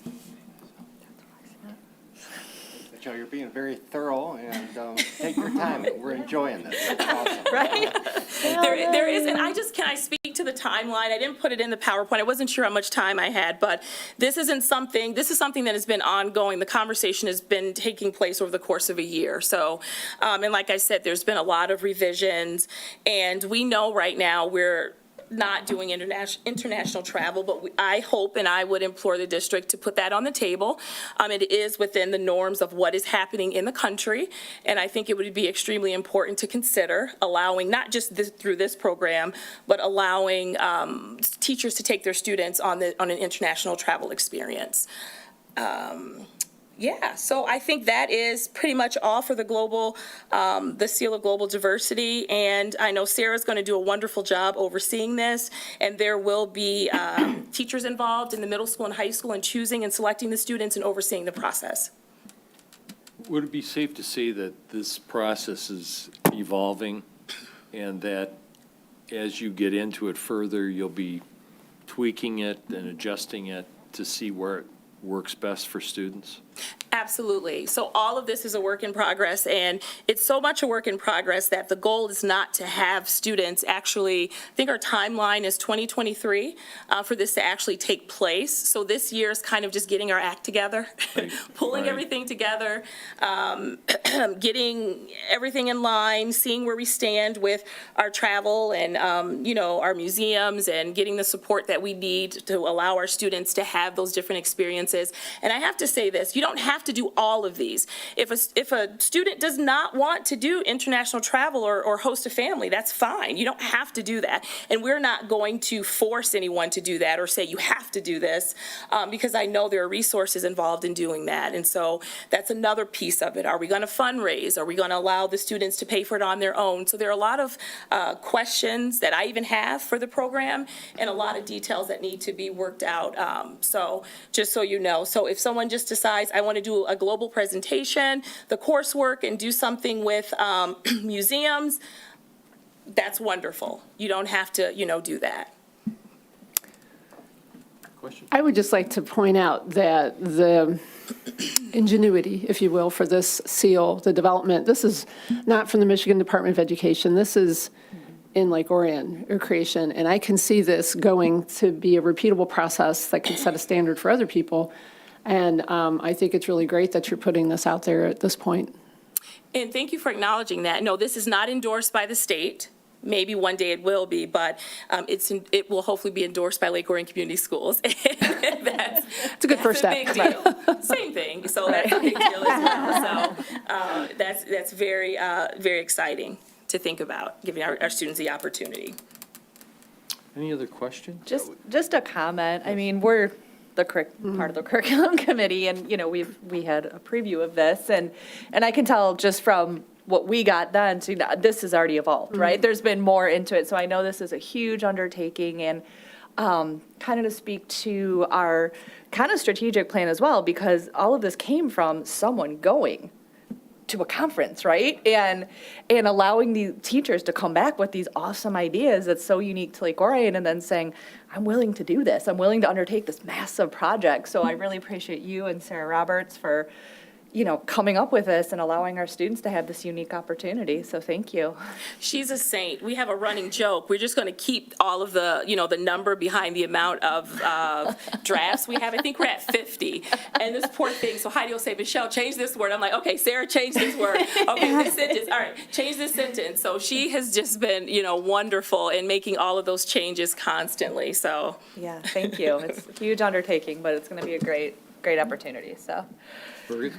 Joe, you're being very thorough, and take your time. We're enjoying this. It's awesome. Right? There is, and can I speak to the timeline? I didn't put it in the PowerPoint. I wasn't sure how much time I had, but this is something that has been ongoing. The conversation has been taking place over the course of a year. So, and like I said, there's been a lot of revisions, and we know right now we're not doing international travel, but I hope and I would implore the district to put that on the table. It is within the norms of what is happening in the country, and I think it would be extremely important to consider allowing, not just through this program, but allowing teachers to take their students on an international travel experience. Yeah, so I think that is pretty much all for the Seal of Global Diversity, and I know Sarah's going to do a wonderful job overseeing this, and there will be teachers involved in the middle school and high school in choosing and selecting the students and overseeing the process. Would it be safe to say that this process is evolving and that as you get into it further, you'll be tweaking it and adjusting it to see where it works best for students? Absolutely. So all of this is a work in progress, and it's so much a work in progress that the goal is not to have students actually, I think our timeline is 2023 for this to actually take place. So this year is kind of just getting our act together, pulling everything together, getting everything in line, seeing where we stand with our travel and, our museums, and getting the support that we need to allow our students to have those different experiences. And I have to say this, you don't have to do all of these. If a student does not want to do international travel or host a family, that's fine. You don't have to do that. And we're not going to force anyone to do that or say you have to do this, because I know there are resources involved in doing that. And so that's another piece of it. Are we going to fundraise? Are we going to allow the students to pay for it on their own? So there are a lot of questions that I even have for the program, and a lot of details that need to be worked out. So just so you know, so if someone just decides I want to do a global presentation, the coursework, and do something with museums, that's wonderful. You don't have to, do that. Question? I would just like to point out that the ingenuity, if you will, for this seal, the development, this is not from the Michigan Department of Education. This is in Lake Orion creation, and I can see this going to be a repeatable process that can set a standard for other people. And I think it's really great that you're putting this out there at this point. And thank you for acknowledging that. No, this is not endorsed by the state. Maybe one day it will be, but it will hopefully be endorsed by Lake Orion Community Schools. It's a good first step. That's a big deal. Same thing. So that's a big deal as well. So that's very, very exciting to think about, giving our students the opportunity. Any other questions? Just a comment. I mean, we're the part of the curriculum committee, and we had a preview of this, and I can tell just from what we got done to this has already evolved, right? There's been more into it, so I know this is a huge undertaking, and kind of to speak to our kind of strategic plan as well, because all of this came from someone going to a conference, right? And allowing the teachers to come back with these awesome ideas that's so unique to Lake Orion, and then saying, I'm willing to do this. I'm willing to undertake this massive project. So I really appreciate you and Sarah Roberts for, coming up with this and allowing our students to have this unique opportunity. So thank you. She's a saint. We have a running joke. We're just going to keep all of the, the number behind the amount of drafts we have. I think we're at 50. And this poor thing, so Heidi will say, Michelle, change this word. I'm like, okay, Sarah, change this word. Okay, this sentence. All right, change this sentence. So she has just been, wonderful in making all of those changes constantly. So Yeah, thank you. It's a huge undertaking, but it's going to be a great opportunity, so. I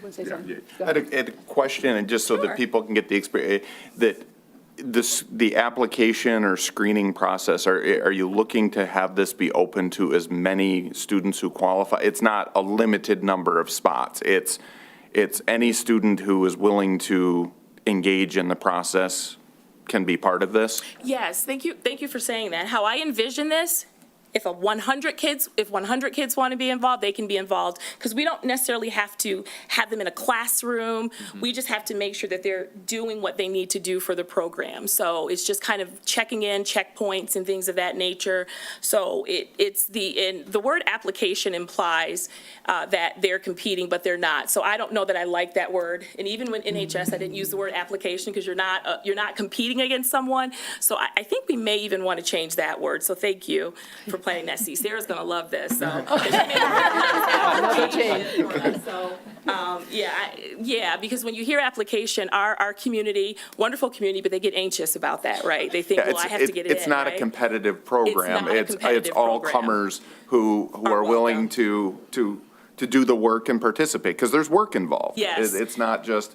had a question, and just so that people can get the experience, the application or screening process, are you looking to have this be open to as many students who qualify? It's not a limited number of spots. It's any student who is willing to engage in the process can be part of this? yes, thank you for saying that. How I envision this, if 100 kids want to be involved, they can be involved, because we don't necessarily have to have them in a classroom. We just have to make sure that they're doing what they need to do for the program. So it's just kind of checking in, checkpoints and things of that nature. So the word application implies that they're competing, but they're not. So I don't know that I like that word. And even when NHS, I didn't use the word application, because you're not competing against someone. So I think we may even want to change that word. So thank you for planting that seed. Sarah's going to love this. So, because when you hear application, our community, wonderful community, but they get anxious about that, right? They think, I have to get it in. It's not a competitive program. It's all comers who are willing to do the work and participate, because there's work involved. Yes. It's not just,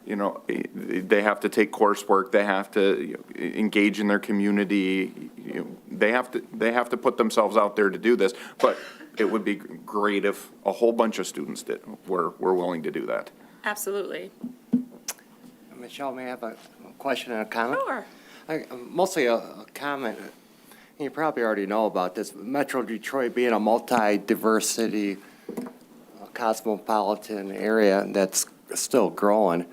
they have to take coursework, they have to engage in their community, they have to put themselves out there to do this. But it would be great if a whole bunch of students were willing to do that. Absolutely. Michelle, may I have a question and a comment? Sure. Mostly a comment. You probably already know about this. Metro Detroit being a multi-diversity, cosmopolitan area that's still growing.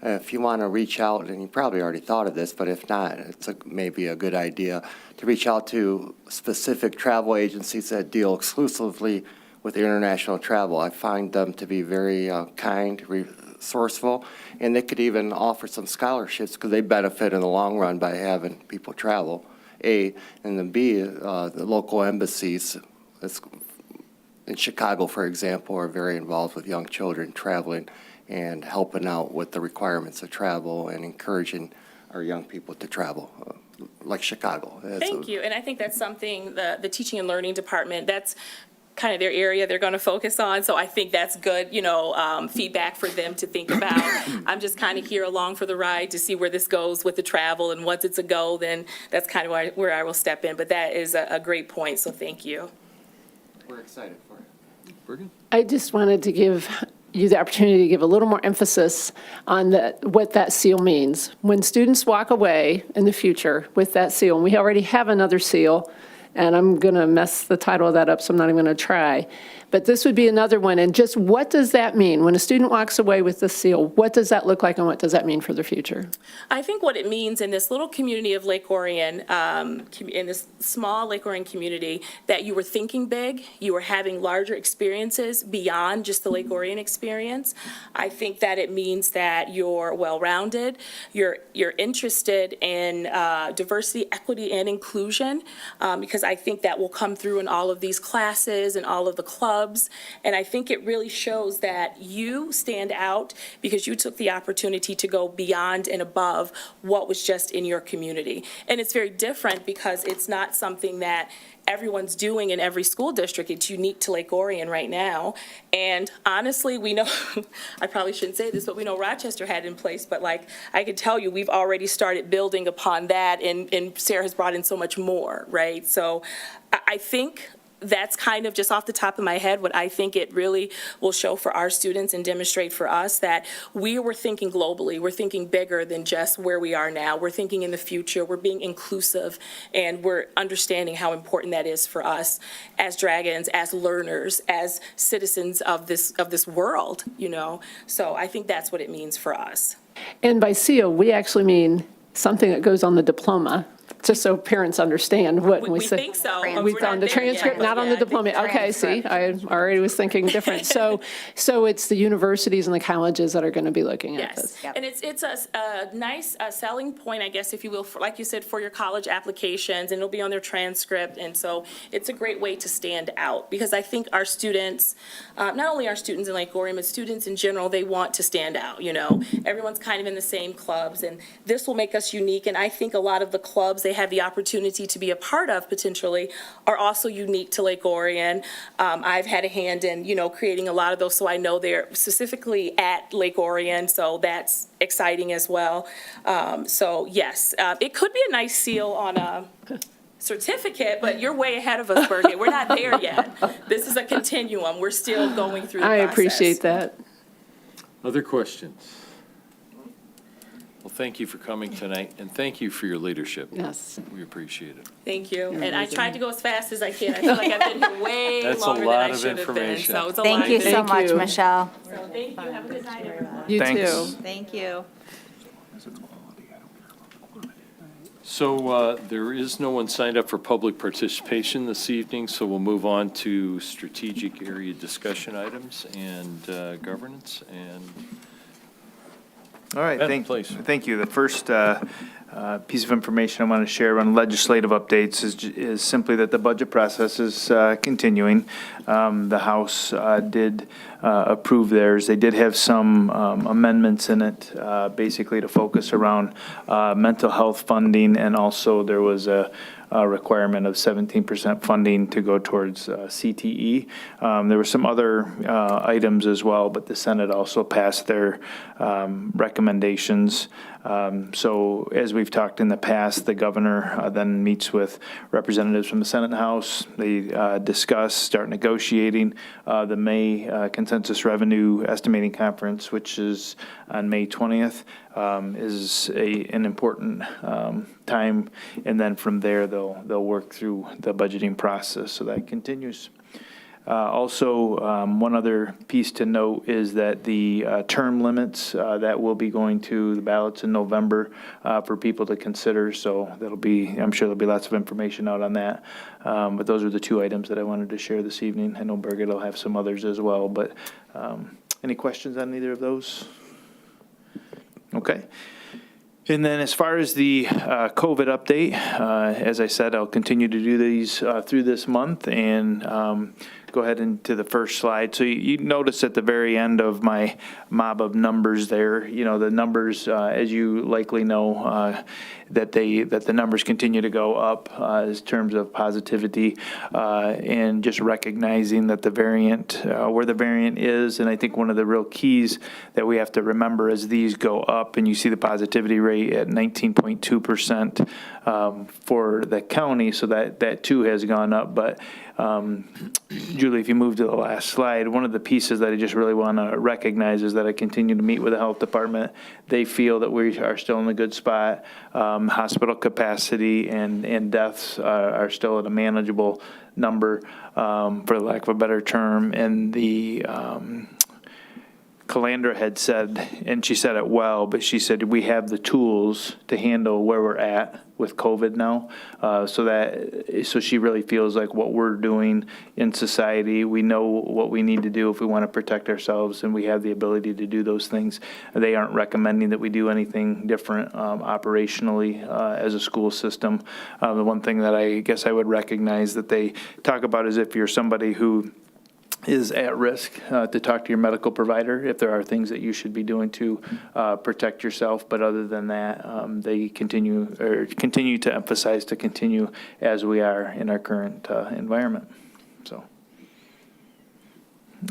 If you want to reach out, and you probably already thought of this, but if not, it's maybe a good idea to reach out to specific travel agencies that deal exclusively with international travel. I find them to be very kind, resourceful, and they could even offer some scholarships, because they benefit in the long run by having people travel, A. And then B, the local embassies in Chicago, for example, are very involved with young children traveling and helping out with the requirements of travel and encouraging our young people to travel, like Chicago. Thank you. And I think that's something the teaching and learning department, that's kind of their area they're going to focus on. So I think that's good, feedback for them to think about. I'm just kind of here along for the ride to see where this goes with the travel. And once it's a go, then that's kind of where I will step in. But that is a great point. So thank you. We're excited for it. I just wanted to give you the opportunity to give a little more emphasis on what that seal means. When students walk away in the future with that seal, and we already have another seal, and I'm going to mess the title of that up, so I'm not even going to try. But this would be another one. And just what does that mean? When a student walks away with the seal, what does that look like, and what does that mean for the future? I think what it means in this little community of Lake Orion, in this small Lake Orion community, that you were thinking big, you were having larger experiences beyond just the Lake Orion experience. I think that it means that you're well-rounded, you're interested in diversity, equity, and inclusion, because I think that will come through in all of these classes and all of the clubs. And I think it really shows that you stand out because you took the opportunity to go beyond and above what was just in your community. And it's very different because it's not something that everyone's doing in every school district. It's unique to Lake Orion right now. And honestly, we know, I probably shouldn't say this, but we know Rochester had it in place, but like I can tell you, we've already started building upon that, and Sarah has brought in so much more, right? So I think that's kind of just off the top of my head what I think it really will show for our students and demonstrate for us that we were thinking globally. We're thinking bigger than just where we are now. We're thinking in the future. We're being inclusive, and we're understanding how important that is for us as dragons, as learners, as citizens of this world, you know? So I think that's what it means for us. And by seal, we actually mean something that goes on the diploma, just so parents understand what we We say. think so. but We we're found not the there yet, transcript, but not on yeah, the I think diploma. Okay, see, I already was thinking different. So it's the universities and the colleges that are going to be looking at Yes, this. and it's a nice selling point, I guess, if you will, for, like you said, for your college applications, and it'll be on their transcript, and so it's a great way to stand out, because I think our students, not only our students in Lake Orion, but students in general, they want to stand out, you know? Everyone's kind of in the same clubs, and this will make us unique, and I think a lot of the clubs they have the opportunity to be a part of, potentially, are also unique to Lake Orion. I've had a hand in, you know, creating a lot of those, so I know they're specifically at Lake Orion, so that's exciting as well. So yes, it could be a nice seal on a certificate, but you're way ahead of us, Birgit. We're not there yet. This is a continuum. We're still going through the I process. appreciate that. Other questions? Well, thank you for coming tonight, and thank you for your leadership. Yes. We appreciate it. Thank you. And I tried to go as fast as I can. I feel like I've been here way That's a longer than lot I of should have been. information. So it's a lot. Thank you so Thank much, you. Michelle. So thank you. Have a good night, everyone. You Thanks. too. Thank you. So there is no one signed up for public participation this evening, so we'll move on to strategic area discussion items and governance. And All right, Ben, please. thank you. The first piece of information I want to share on legislative updates is simply that the budget process is continuing. The House did approve theirs. They did have some amendments in it, basically to focus around mental health funding, and also there was a requirement of 17% funding to go towards CTE. There were some other items as well, but the Senate also passed their recommendations. So as we've talked in the past, the governor then meets with representatives from the Senate and House. They discuss, start negotiating. The May Consensus Revenue Estimating Conference, which is on May 20th, is an important time. And then from there, they'll work through the budgeting process. So that continues. Also, one other piece to note is that the term limits that will be going to the ballots in November for people to consider. So I'm sure there'll be lots of information out on that. But those are the two items that I wanted to share this evening. I know Birgit will have some others as well. But any questions on either of those? Okay. And then as far as the COVID update, as I said, I'll continue to do these through this month, and go ahead into the first slide. So you notice at the very end of my mob of numbers there, you know, the numbers, as you likely know, that the numbers continue to go up in terms of positivity, and just recognizing that the variant, where the variant is. And I think one of the real keys that we have to remember as these go up, and you see the positivity rate at 19.2% for the county, so that too has gone up. But Julie, if you move to the last slide, one of the pieces that I just really want to recognize is that I continue to meet with the health department. They feel that we are still in a good spot. Hospital capacity and deaths are still at a manageable number, for lack of a better term. And the Calandra had said, and she said it well, but she said we have the tools to handle where we're at with COVID now. So she really feels like what we're doing in society, we know what we need to do if we want to protect ourselves, and we have the ability to do those things. They aren't recommending that we do anything different operationally as a school system. The one thing that I guess I would recognize that they talk about is if you're somebody who is at risk, to talk to your medical provider if there are things that you should be doing to protect yourself. But other than that, they continue to emphasize to continue as we are in our current environment. So,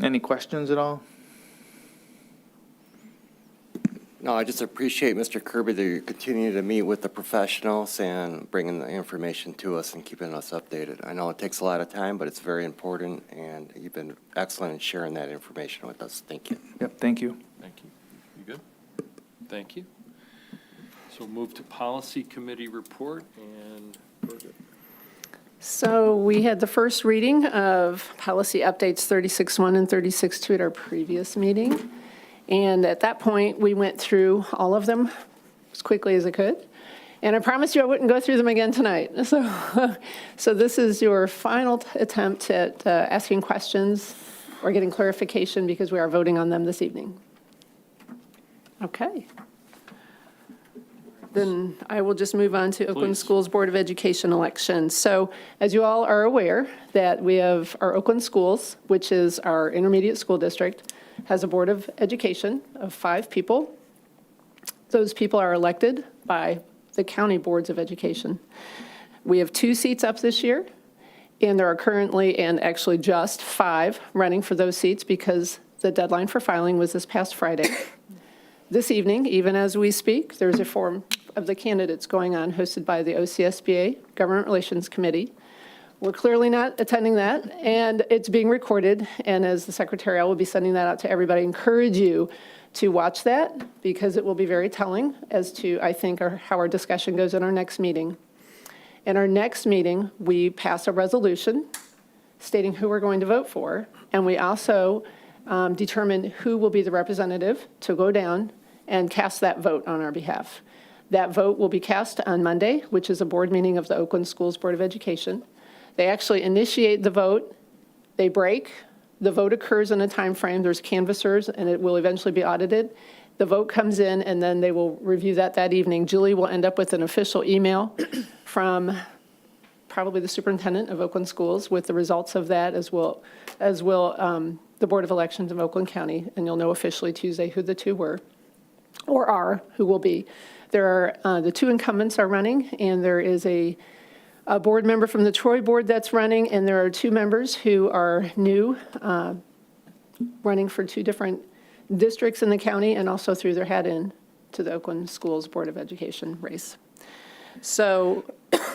any questions at all? No, I just appreciate, Mr. Kirby, that you continue to meet with the professionals and bringing the information to us and keeping us updated. I know it takes a lot of time, but it's very important, and you've been excellent in sharing that information with us. Thank you. Yep, thank you. Thank you. You good? Thank you. So move to policy committee report, and Birgit. So we had the first reading of policy updates 36.1 and 36.2 at our previous meeting. And at that point, we went through all of them as quickly as I could. And I promised you I wouldn't go through them again tonight. So this is your final attempt at asking questions or getting clarification because we are voting on them this evening. Okay. Then I will just move on to Oakland Please. Schools Board of Education election. So as you all are aware, that we have our Oakland Schools, which is our intermediate school district, has a Board of Education of 5 people. Those people are elected by the county boards of education. We have 2 seats up this year, and there are currently, and actually just 5 running for those seats because the deadline for filing was this past Friday. This evening, even as we speak, there's a forum of the candidates going on hosted by the OCSBA Government Relations Committee. We're clearly not attending that, and it's being recorded, and as the secretary, I will be sending that out to everybody. I encourage you to watch that because it will be very telling as to, I think, how our discussion goes in our next meeting. In our next meeting, we pass a resolution stating who we're going to vote for, and we also determine who will be the representative to go down and cast that vote on our behalf. That vote will be cast on Monday, which is a board meeting of the Oakland Schools Board of Education. They actually initiate the vote, they break, the vote occurs in a time frame. There's canvassers, and it will eventually be audited. The vote comes in, and then they will review that evening. Julie will end up with an official email from probably the superintendent of Oakland Schools with the results of that, as will the Board of Elections of Oakland County, and you'll know officially Tuesday who the 2 were, or are, who will be. There are, the 2 incumbents are running, and there is a board member from the Troy board that's running, and there are 2 members who are new, running for 2 different districts in the county, and also threw their hat in to the Oakland Schools Board of Education race. So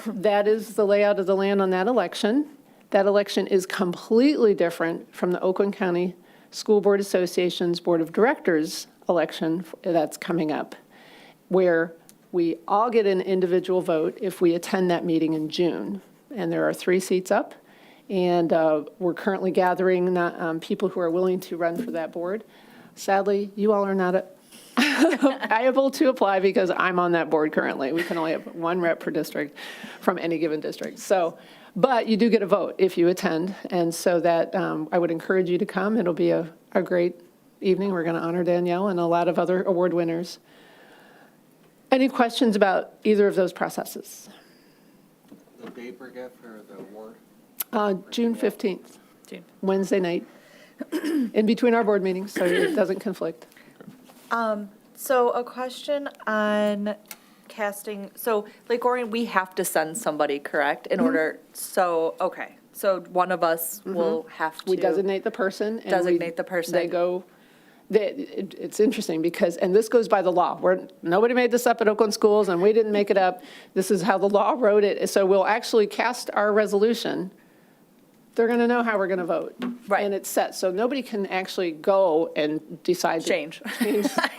that is the layout of the land on that election. That election is completely different from the Oakland County School Board Association's Board of Directors election that's coming up, where we all get an individual vote if we attend that meeting in June. And there are 3 seats up, and we're currently gathering people who are willing to run for that board. Sadly, you all are not able to apply because I'm on that board currently. We can only have 1 rep per district from any given district. So, but you do get a vote if you attend, and so that I would encourage you to come. It'll be a great evening. We're going to honor Danielle and a lot of other award winners. Any questions about either of those processes? The date, Birgit, for the award? June 15th, June. Wednesday night, in between our board meetings, so it doesn't conflict. So a question on casting, so Lake Orion, we have to send somebody, correct, in order, so, okay. So one of us will have to. We designate the person. And Designate the person. They go, it's interesting because, and this goes by the law. Nobody made this up at Oakland Schools, and we didn't make it up. This is how the law wrote it. So we'll actually cast our resolution. They're going to know how we're going to vote. Right. And it's set. So nobody can actually go and decide. Change.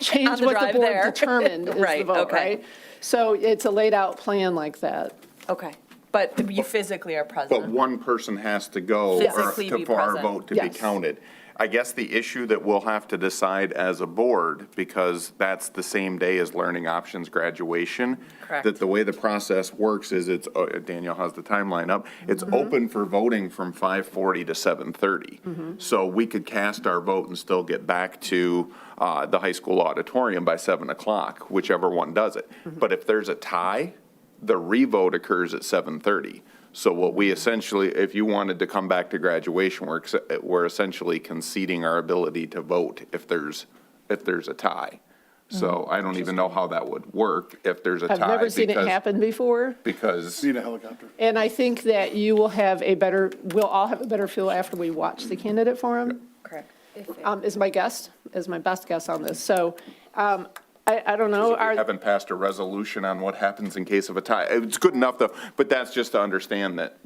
Change On the what drive the board there. determined is the Right, vote, okay. right? So it's a laid out plan like that. Okay, but you physically are present. But one person has to go Physically be for our present. vote to be Yes. counted. I guess the issue that we'll have to decide as a board, because that's the same day as Learning Options graduation. Correct. That the way the process works is it's, Danielle has the timeline up, it's open for voting from 5:40 to 7:30. So we could cast our vote and still get back to the high school auditorium by 7 o'clock, whichever one does it. But if there's a tie, the revote occurs at 7:30. So what we essentially, if you wanted to come back to graduation, we're essentially conceding our ability to vote if there's a tie. So I don't even know how that would work if there's a tie. I've never seen it happen before. Because, Need a helicopter. And I think that you will have we'll all have a better feel after we watch the candidate forum. Correct. Is my best guess on this. So I don't know. We haven't passed a resolution on what happens in case of a tie. It's good enough, though, but that's just to understand that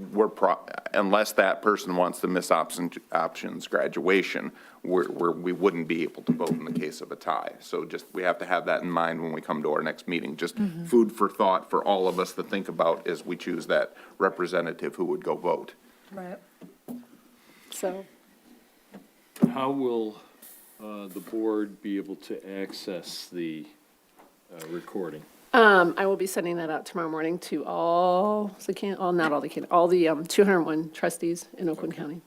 unless that person wants to miss options graduation, we wouldn't be able to vote in the case of a tie. So just, we have to have that in mind when we come to our next meeting. Just food for thought for all of us to think about as we choose that representative who would go vote. Right. So, How will the board be able to access the recording? I will be sending that out tomorrow morning to all the not all the 201 trustees in Oakland County.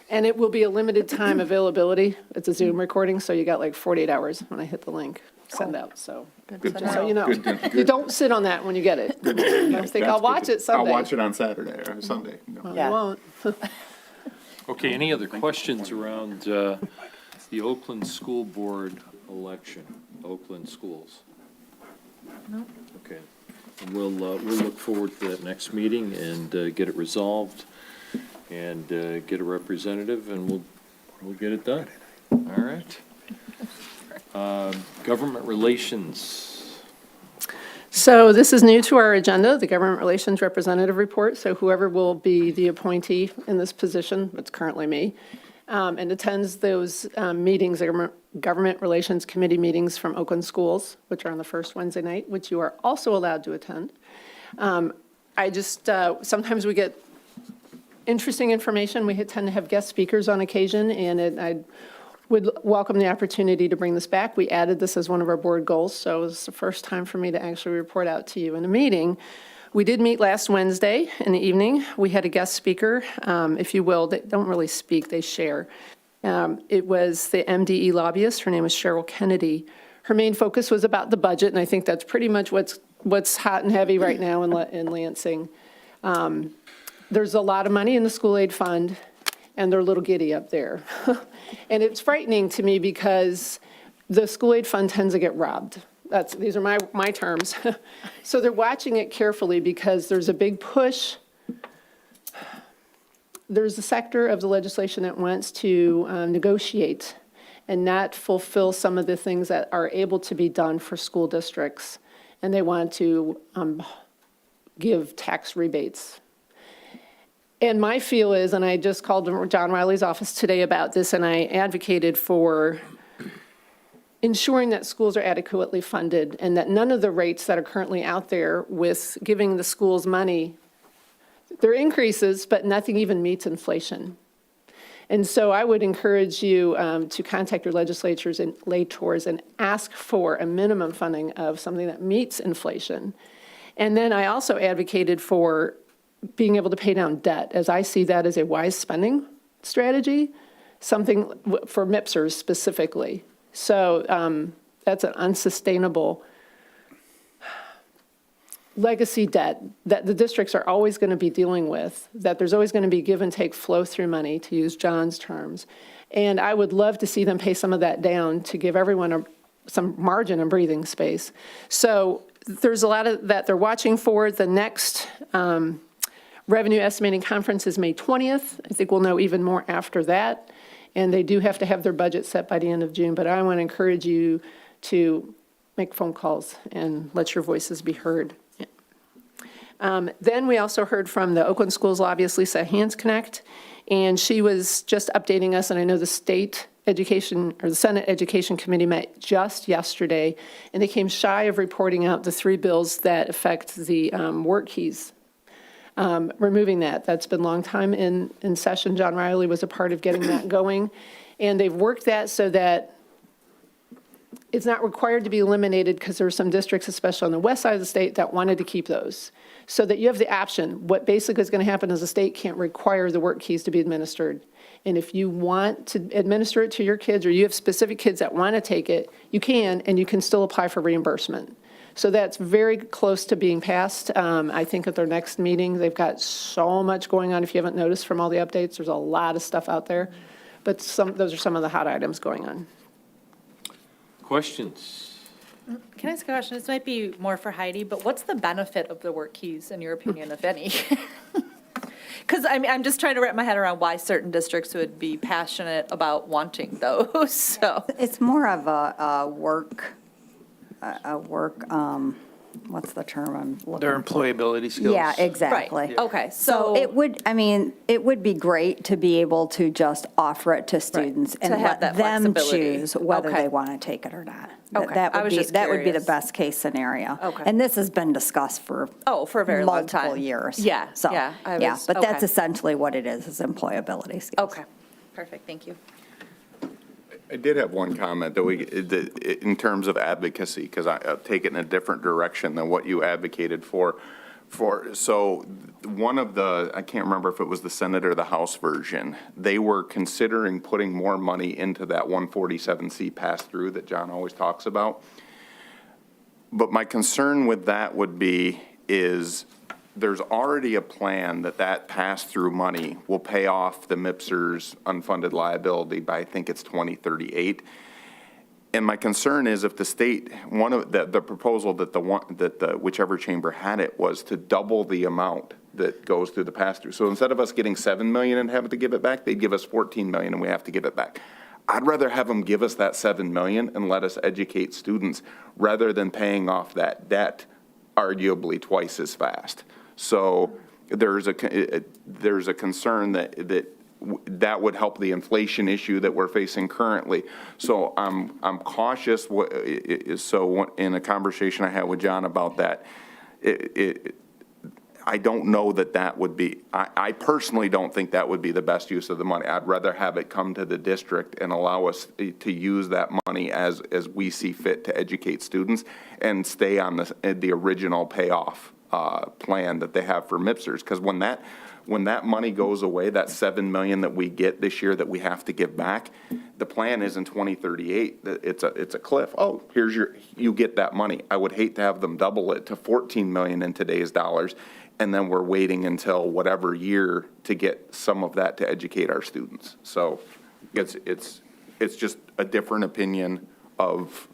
And it will be a limited time availability. It's a Zoom recording, so you got like 48 hours when I hit the link, send out, so. Just so you know. You don't sit on that when you get it. You don't think, I'll watch it Sunday. I'll watch it on Saturday or Sunday. No. Well, you won't. Okay, any other questions around the Oakland School Board election, Oakland schools? No. Okay, and we'll look forward to that next meeting and get it resolved and get a representative, and we'll get it done. All right. Government relations. So this is new to our agenda, the Government Relations Representative Report. So whoever will be the appointee in this position, it's currently me, and attends those meetings, Government Relations Committee meetings from Oakland schools, which are on the first Wednesday night, which you are also allowed to attend. Sometimes we get interesting information. We tend to have guest speakers on occasion, and I would welcome the opportunity to bring this back. We added this as one of our board goals, so it's the first time for me to actually report out to you in a meeting. We did meet last Wednesday in the evening. We had a guest speaker, if you will. They don't really speak, they share. It was the MDE lobbyist. Her name is Cheryl Kennedy. Her main focus was about the budget, and I think that's pretty much what's hot and heavy right now in Lansing. There's a lot of money in the school aid fund, and they're a little giddy up there. And it's frightening to me because the school aid fund tends to get robbed. These are my terms. So they're watching it carefully because there's a big push. There's a sector of the legislation that wants to negotiate and not fulfill some of the things that are able to be done for school districts. And they want to give tax rebates. And my feel is, and I just called John Riley's office today about this, and I advocated for ensuring that schools are adequately funded and that none of the rates that are currently out there with giving the schools money, they're increases, but nothing even meets inflation. And so I would encourage you to contact your legislators and legislators and ask for a minimum funding of something that meets inflation. And then I also advocated for being able to pay down debt, as I see that as a wise spending strategy, something for MIPSers specifically. So that's an unsustainable legacy debt that the districts are always going to be dealing with, that there's always going to be give and take flow through money, to use John's terms. And I would love to see them pay some of that down to give everyone some margin and breathing space. So there's a lot of that they're watching for. The next revenue estimating conference is May 20th. I think we'll know even more after that. And they do have to have their budget set by the end of June. But I want to encourage you to make phone calls and let your voices be heard. Then we also heard from the Oakland Schools lobbyist, Lisa Hansconnect, and she was just updating us. And I know the state education or the Senate Education Committee met just yesterday, and they came shy of reporting out the 3 bills that affect the work keys. Removing that. That's been a long time in session. John Riley was a part of getting that going. And they've worked that so that it's not required to be eliminated because there are some districts, especially on the west side of the state, that wanted to keep those. So that you have the option. What basically is going to happen is the state can't require the work keys to be administered. And if you want to administer it to your kids or you have specific kids that want to take it, you can, and you can still apply for reimbursement. So that's very close to being passed. I think at their next meeting, they've got so much going on. If you haven't noticed from all the updates, there's a lot of stuff out there. But those are some of the hot items going on. Questions? Can I ask a question? This might be more for Heidi, but what's the benefit of the work keys, in your opinion, if any? Because I'm just trying to wrap my head around why certain districts would be passionate about wanting those, so. It's more of a work a work, what's the term I'm looking Their for? employability skills. Yeah, exactly. Right, okay, So it would, I mean, it would be great to be able to just offer it to students and to have let that them flexibility. choose whether Okay. they want to take it or not. Okay, That I would was be, just that would be the curious. best case scenario. Okay. And this has been discussed for For a very long time. multiple years. Yeah, So, yeah, yeah, but that's okay. essentially what it is employability skills. Okay, perfect, thank you. I did have one comment that in terms of advocacy, because I'll take it in a different direction than what you advocated for. So one of the, I can't remember if it was the Senate or the House version, they were considering putting more money into that 147C pass-through that John always talks about. But my concern with that would be is there's already a plan that pass-through money will pay off the MIPSR's unfunded liability by, I think it's 2038. And my concern is if the state, one of the proposal that the whichever chamber had it was to double the amount that goes through the pass-through. So instead of us getting $7 million and having to give it back, they'd give us $14 million and we have to give it back. I'd rather have them give us that $7 million and let us educate students rather than paying off that debt arguably twice as fast. So there's a concern that would help the inflation issue that we're facing currently. So I'm cautious. So in a conversation I had with John about that, I don't know that would be. I personally don't think that would be the best use of the money. I'd rather have it come to the district and allow us to use that money as we see fit to educate students and stay on the original payoff plan that they have for MIPSRs. Because when that money goes away, that $7 million that we get this year that we have to give back, the plan is in 2038. It's a cliff. Oh, you get that money. I would hate to have them double it to $14 million in today's dollars, and then we're waiting until whatever year to get some of that to educate our students. So it's just a different opinion of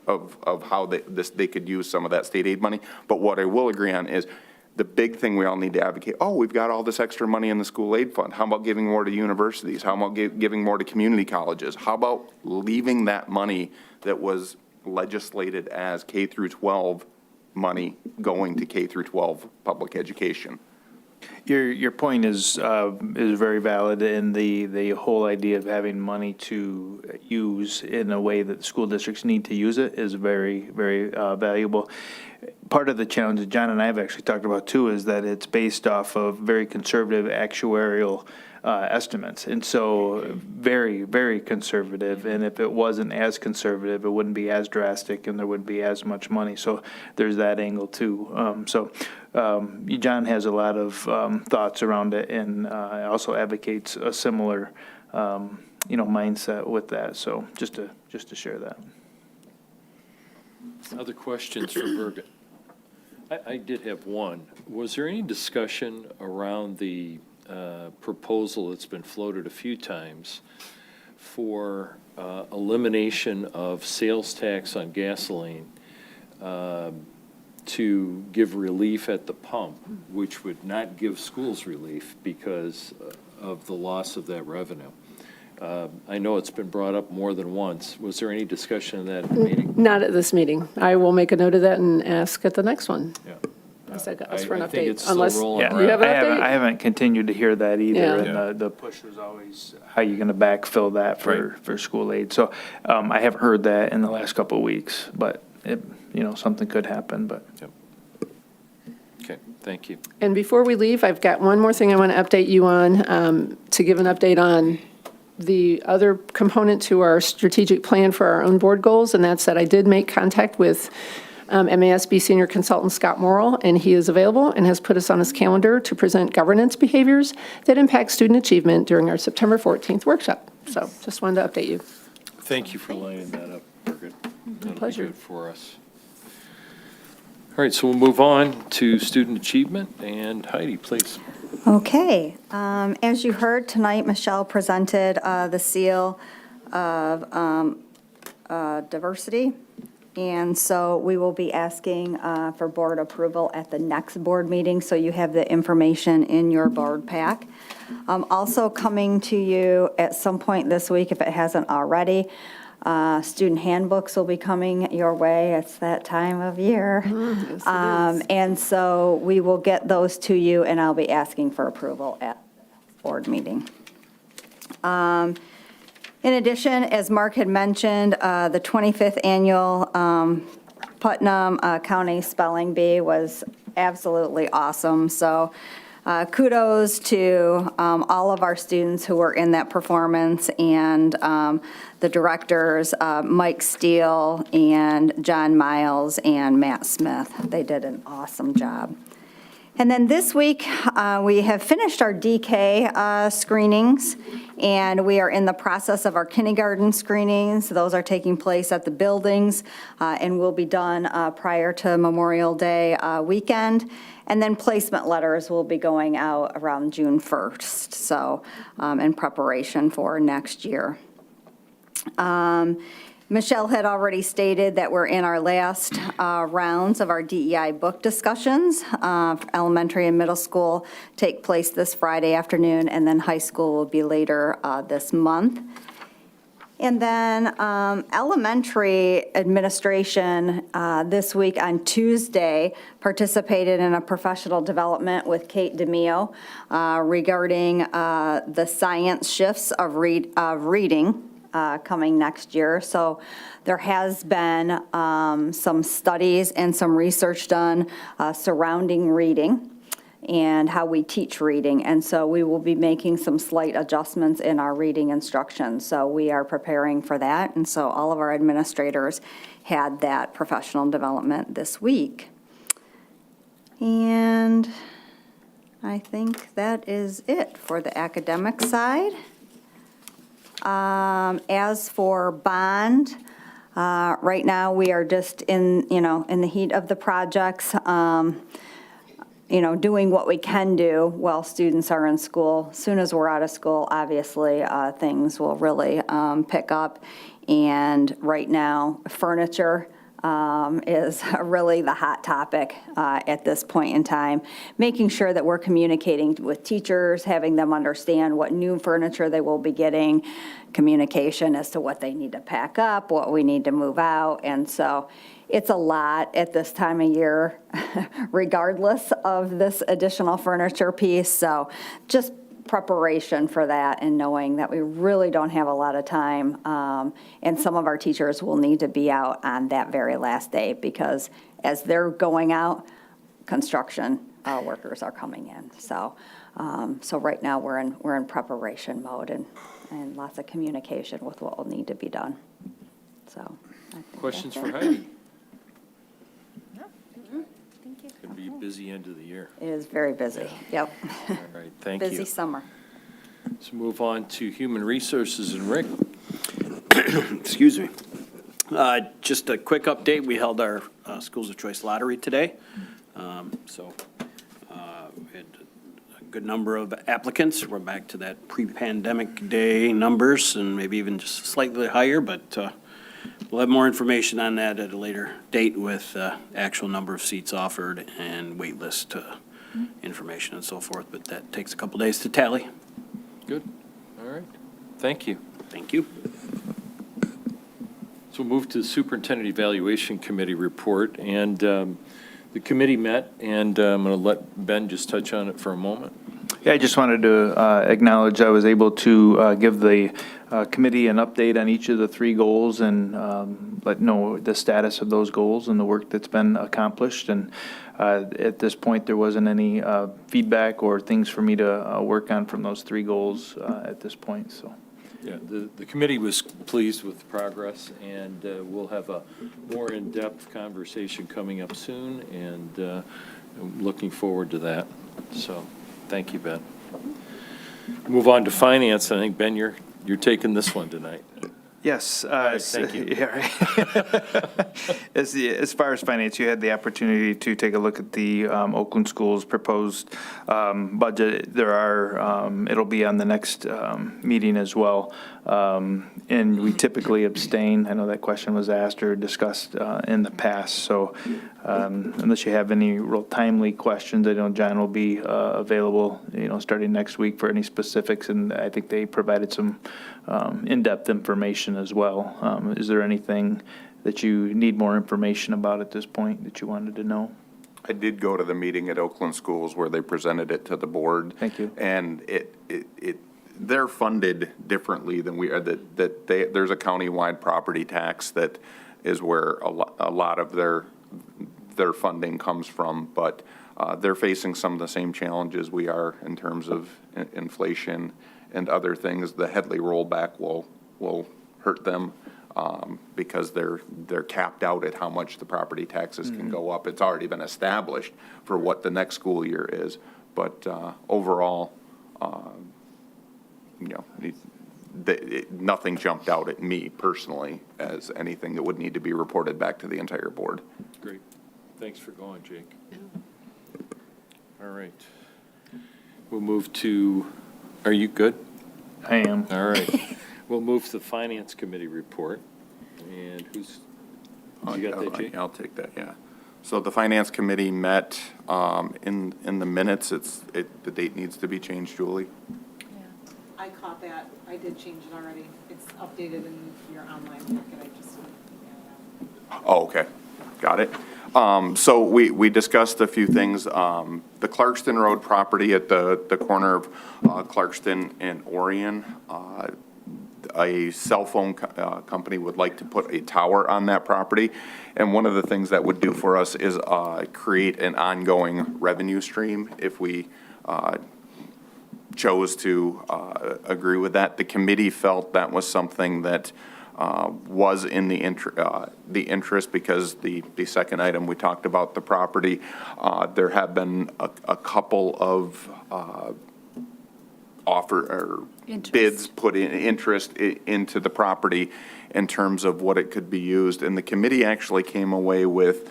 how they could use some of that state aid money. But what I will agree on is the big thing we all need to advocate, we've got all this extra money in the school aid fund. How about giving more to universities? How about giving more to community colleges? How about leaving that money that was legislated as K through 12 money going to K through 12 public education? Your point is very valid, and the whole idea of having money to use in a way that school districts need to use it is very, very valuable. Part of the challenge that John and I have actually talked about too is that it's based off of very conservative actuarial estimates, and so very, very conservative. And if it wasn't as conservative, it wouldn't be as drastic, and there wouldn't be as much money. So there's that angle too. John has a lot of thoughts around it, and also advocates a similar, mindset with that. So just to share that. Other questions for Birgit? I did have one. Was there any discussion around the proposal that's been floated a few times for elimination of sales tax on gasoline to give relief at the pump, which would not give schools relief because of the loss of that revenue? I know it's been brought up more than once. Was there any discussion in that meeting? Not at this meeting. I will make a note of that and ask at the next one. Yeah. Ask for an I think update. it's still Unless rolling you around. have an update? I haven't continued to hear that either, Yeah. and the push was always how you going to backfill that for school aid. So I haven't heard that in the last couple of weeks, but something could happen. But Yep. Okay, thank you. And before we leave, I've got one more thing I want to update you on, to give an update on the other component to our strategic plan for our own board goals, and that's that I did make contact with MASB Senior Consultant Scott Morrill, and he is available and has put us on his calendar to present governance behaviors that impact student achievement during our September 14th workshop. So just wanted to update you. Thank you for lining that up, Birgit. That'll be pleasure. good for us. All right, so we'll move on to student achievement, and Heidi, please. Okay, as you heard tonight, Michelle presented the seal of diversity, and so we will be asking for board approval at the next board meeting, so you have the information in your board pack. Also coming to you at some point this week, if it hasn't already, Student handbooks will be coming your way. It's that time of year. And so we will get those to you, and I'll be asking for approval at the board meeting. In addition, as Mark had mentioned, the 25th annual Putnam County Spelling Bee was absolutely awesome. So kudos to all of our students who were in that performance, and the directors, Mike Steele and John Miles and Matt Smith. They did an awesome job. And then this week, we have finished our DK screenings, and we are in the process of our kindergarten screenings. Those are taking place at the buildings and will be done prior to Memorial Day weekend. And then placement letters will be going out around June 1st, so in preparation for next year. Michelle had already stated that we're in our last rounds of our DEI book discussions. Elementary and middle school take place this Friday afternoon, and then high school will be later this month. And then elementary administration this week on Tuesday participated in a professional development with Kate DeMio regarding the science shifts of reading coming next year. So there has been some studies and some research done surrounding reading and how we teach reading. And so we will be making some slight adjustments in our reading instruction. So we are preparing for that. And so all of our administrators had that professional development this week. And I think that is it for the academic side. As for bond, right now we are just in the heat of the projects, doing what we can do while students are in school. As soon as we're out of school, obviously, things will really pick up. And right now, furniture is really the hot topic at this point in time. Making sure that we're communicating with teachers, having them understand what new furniture they will be getting, communication as to what they need to pack up, what we need to move out. And so it's a lot at this time of year, regardless of this additional furniture piece. So just preparation for that and knowing that we really don't have a lot of time. And some of our teachers will need to be out on that very last day because as they're going out, construction workers are coming in. So right now we're in preparation mode and lots of communication with what will need to be done. So I think Questions that's for it. Heidi? Could be a busy end of the year. It is very busy. Yep. All right, thank you. Busy summer. Let's move on to human resources and Rick. Excuse me. Just a quick update. We held our Schools of Choice Lottery today. We had a good number of applicants. We're back to that pre-pandemic day numbers and maybe even just slightly higher, but we'll have more information on that at a later date with actual number of seats offered and wait list information and so forth, but that takes a couple days to tally. Good. All right. Thank you. Thank you. So we'll move to the Superintendent Evaluation Committee report. And the committee met, and I'm going to let Ben just touch on it for a moment. Yeah, I just wanted to acknowledge I was able to give the committee an update on each of the three goals and let know the status of those goals and the work that's been accomplished. And at this point, there wasn't any feedback or things for me to work on from those three goals at this point, so. Yeah, the committee was pleased with the progress, and we'll have a more in-depth conversation coming up soon, and I'm looking forward to that. So, thank you, Ben. Move on to finance. I think, Ben, you're taking this one tonight. Yes. right, thank you. Yeah, right. As far as finance, you had the opportunity to take a look at the Oakland Schools proposed budget. It'll be on the next meeting as well. And we typically abstain. I know that question was asked or discussed in the past. So unless you have any real timely questions, I know John will be available, starting next week for any specifics, and I think they provided some in-depth information as well. Is there anything that you need more information about at this point that you wanted to know? I did go to the meeting at Oakland Schools where they presented it to the board. Thank you. And they're funded differently than we are, there's a countywide property tax that is where a lot of their funding comes from, but they're facing some of the same challenges we are in terms of inflation and other things. The Headley rollback will hurt them. Because they're capped out at how much the property taxes can go up. It's already been established for what the next school year is, but overall, nothing jumped out at me personally as anything that would need to be reported back to the entire board. Great. Thanks for going, Jake. All right. We'll move to, are you good? I am. All right. We'll move to the Finance Committee report. And who's, you got that, Jake? I'll take that, yeah. So the Finance Committee met in the minutes. The date needs to be changed, Julie. I caught that. I did change it already. It's updated in your online packet. I just. Oh, okay. Got it. So we discussed a few things. The Clarkston Road property at the corner of Clarkston and Orion, a cell phone company would like to put a tower on that property. And one of the things that would do for us is create an ongoing revenue stream if we chose to agree with that. The committee felt that was something that was in the interest because the second item we talked about the property. There have been a couple of bids put in interest into the property in terms of what it could be used. And the committee actually came away with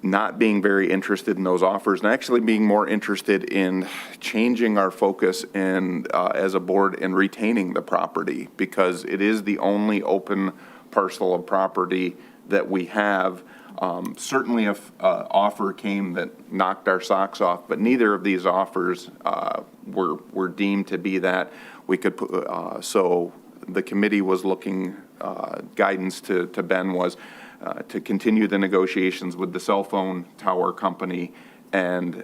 not being very interested in those offers and actually being more interested in changing our focus and as a board in retaining the property because it is the only open parcel of property that we have. Certainly if offer came that knocked our socks off, but neither of these offers were deemed to be that. We could put, so the committee was looking, guidance to Ben was to continue the negotiations with the cell phone tower company and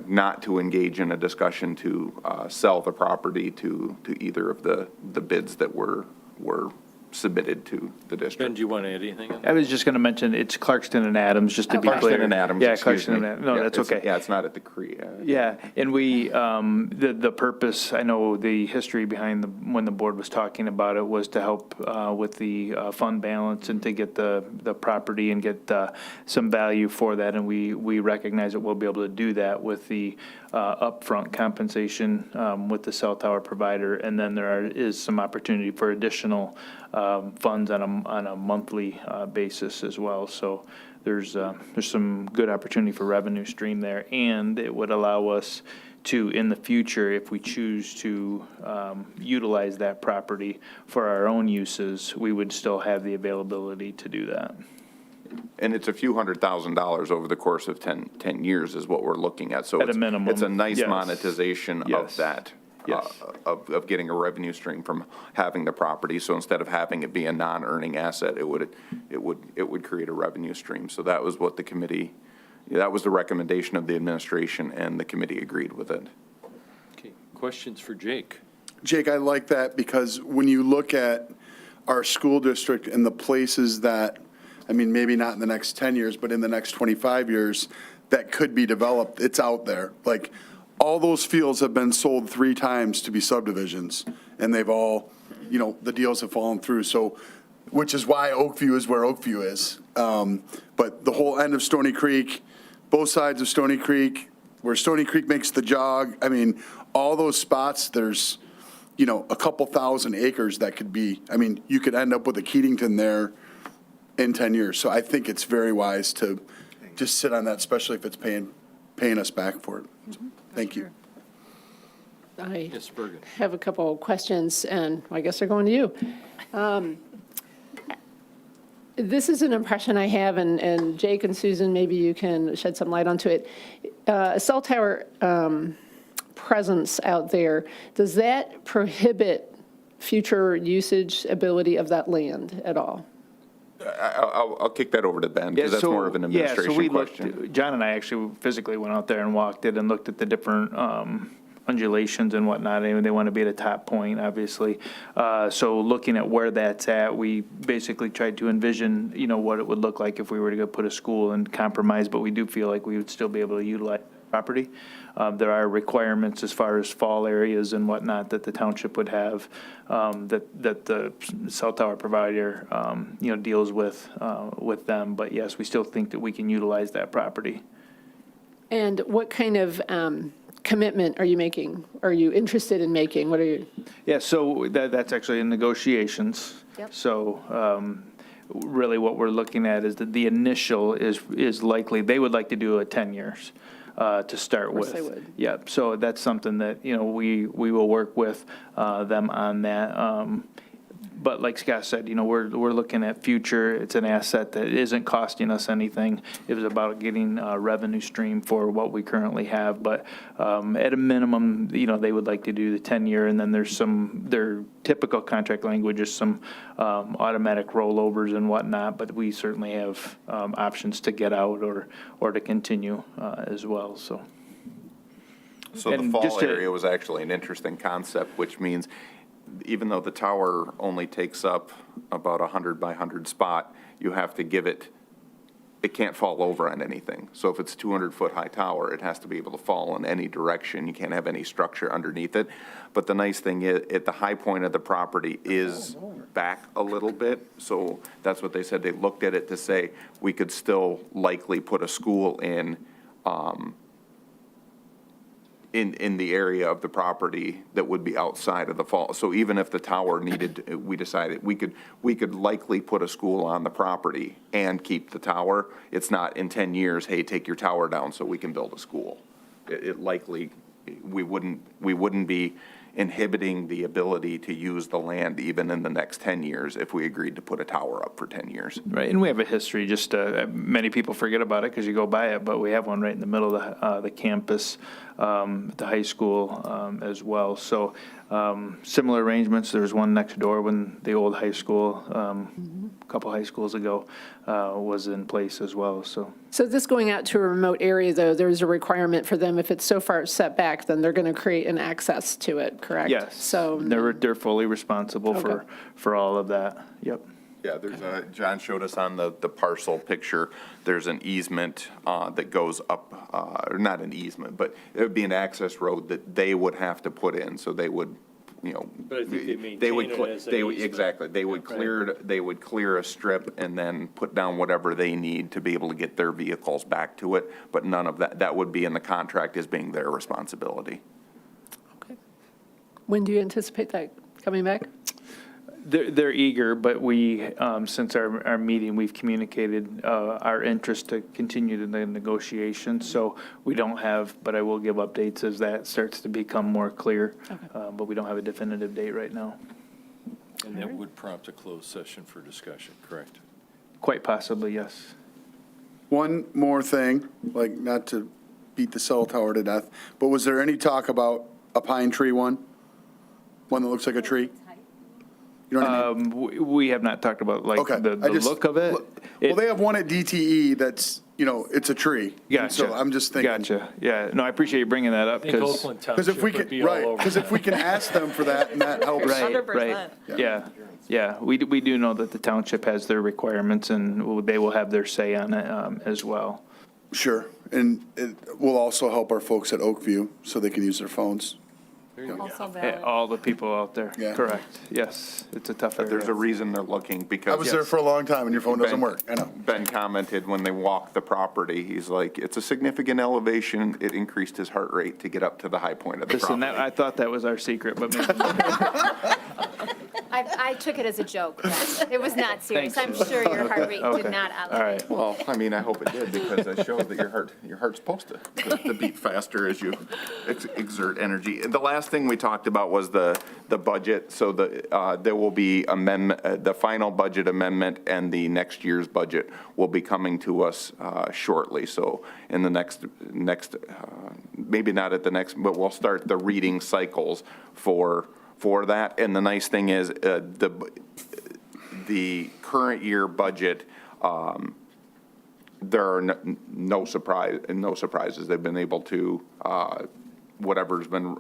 not to engage in a discussion to sell the property to either of the bids that were submitted to the district. Ben, do you want to add anything? I was just going to mention, it's Clarkston and Adams, just to be clear. Clarkston and Adams, Yeah, excuse Clarkston and me. Adams. No, Yeah, that's it's- okay. Yeah, it's not at the CRE. Yeah, and we, the purpose, I know the history behind when the board was talking about it was to help with the fund balance and to get the property and get some value for that. And we recognize that we'll be able to do that with the upfront compensation with the cell tower provider. And then there is some opportunity for additional funds on a monthly basis as well. So there's some good opportunity for revenue stream there, and it would allow us to, in the future, if we choose to utilize that property for our own uses, we would still have the availability to do that. And it's a few $100,000 over the course of 10 years is what we're looking at. So At a minimum, it's a nice yes. monetization of Yes. that. Yes. Of getting a revenue stream from having the property. So instead of having it be a non-earning asset, it would create a revenue stream. So that was what the committee, that was the recommendation of the administration, and the committee agreed with it. Okay, questions for Jake? Jake, I like that because when you look at our school district and the places that, I mean, maybe not in the next 10 years, but in the next 25 years, that could be developed, it's out there. Like, all those fields have been sold 3 times to be subdivisions, and they've all, the deals have fallen through. So, which is why Oakview is where Oakview is. But the whole end of Stony Creek, both sides of Stony Creek, where Stony Creek makes the jog, I mean, all those spots, there's, a couple thousand acres that could be, I mean, you could end up with a Keatington there in 10 years. So I think it's very wise to just sit on that, especially if it's paying us back for it. So, thank you. I Yes, Bergen. have a couple of questions, and I guess they're going to you. This is an impression I have, and Jake and Susan, maybe you can shed some light onto it. A cell tower presence out there, does that prohibit future usage ability of that land at all? I'll kick that over to Ben, because that's more of an administration question. John and I actually physically went out there and walked it and looked at the different undulations and whatnot, and they want to be at a top point, obviously. So looking at where that's at, we basically tried to envision, what it would look like if we were to go put a school and compromise, but we do feel like we would still be able to utilize property. There are requirements as far as fall areas and whatnot that the township would have, that the cell tower provider, deals with them. But yes, we still think that we can utilize that property. And what kind of commitment are you making? Are you interested in making? What are you? Yeah, so that's actually in negotiations. Yep. So really what we're looking at is that the initial is likely, they would like to do a 10 years. To start with. Of course they would. Yeah, so that's something that, we will work with them on that. But like Scott said, we're looking at future. It's an asset that isn't costing us anything. It was about getting a revenue stream for what we currently have. But at a minimum, they would like to do the 10-year, and then there's their typical contract language is some automatic rollovers and whatnot. But we certainly have options to get out or to continue as well. So So the And fall just to- area was actually an interesting concept, which means even though the tower only takes up about 100 by 100 spot, you have to give it can't fall over on anything. So if it's a 200-foot high tower, it has to be able to fall in any direction. You can't have any structure underneath it. But the nice thing is, at the high point of the property is back a little bit. So that's what they said. They looked at it to say, we could still likely put a school in the area of the property that would be outside of the fall. So even if the tower needed, we decided we could likely put a school on the property and keep the tower. It's not in 10 years, hey, take your tower down so we can build a school. It likely, we wouldn't be inhibiting the ability to use the land even in the next 10 years if we agreed to put a tower up for 10 years. Right, and we have a history, just many people forget about it because you go by it, but we have one right in the middle of the campus, the high school as well. So similar arrangements, there's one next door when the old high school, a couple high schools ago, was in place as well, so. So this going out to a remote area, though, there's a requirement for them, if it's so far set back, then they're going to create an access to it, correct? Yes, So, they're fully responsible Okay. for all of that, yep. Yeah, there's John showed us on the parcel picture, there's an easement that goes up, or not an easement, but it would be an access road that they would have to put in, so they would, But I think they would maintain it as an they would- easement. exactly, they would clear a strip and then put down whatever they need to be able to get their vehicles back to it, but none of that would be in the contract as being their responsibility. okay. When do you anticipate that coming back? They're eager, but we, since our meeting, we've communicated our interest to continue the negotiations. So we don't have, but I will give updates as that starts to become more clear. But we don't have a definitive date right now. And that would prompt a closed session for discussion, correct? Quite possibly, yes. One more thing, like not to beat the cell tower to death, but was there any talk about a pine tree one? One that looks like a tree? You know what I mean? We have not talked about like Okay. the I just- look of it. Well, they have one at DTE that's, it's a tree. And Gotcha. So I'm just thinking. Gotcha, yeah. No, I appreciate you bringing that up I think because. Oakland Because if Township we would can, be all right, over because if we can ask them for that and that helps. Right, 100%. right, yeah. We do know that the township has their requirements and they will have their say on it as well. Sure. And it will also help our folks at Oakview so they can use their phones. Also Yeah, valid. all the people out there, Yeah. correct, yes, it's a tough area. There's a reason they're looking, because. I was there for a long time and your phone doesn't work. I know. Ben commented when they walked the property, he's like, it's a significant elevation. It increased his heart rate to get up to the high point of the Listen, property. I thought that was our secret, but maybe. I took it as a joke. It was not serious. Thanks, I'm sure your heart rate Okay. did not All elevate. right. Well, I mean, I hope it did, because it shows that your heart's supposed to beat faster as you exert energy. And the last thing we talked about was the budget. So there will be the final budget amendment, and the next year's budget will be coming to us shortly. So in the next, maybe not at the next, but we'll start the reading cycles for that. And the nice thing is, the current year budget, there are no surprises. They've been able to, whatever's been,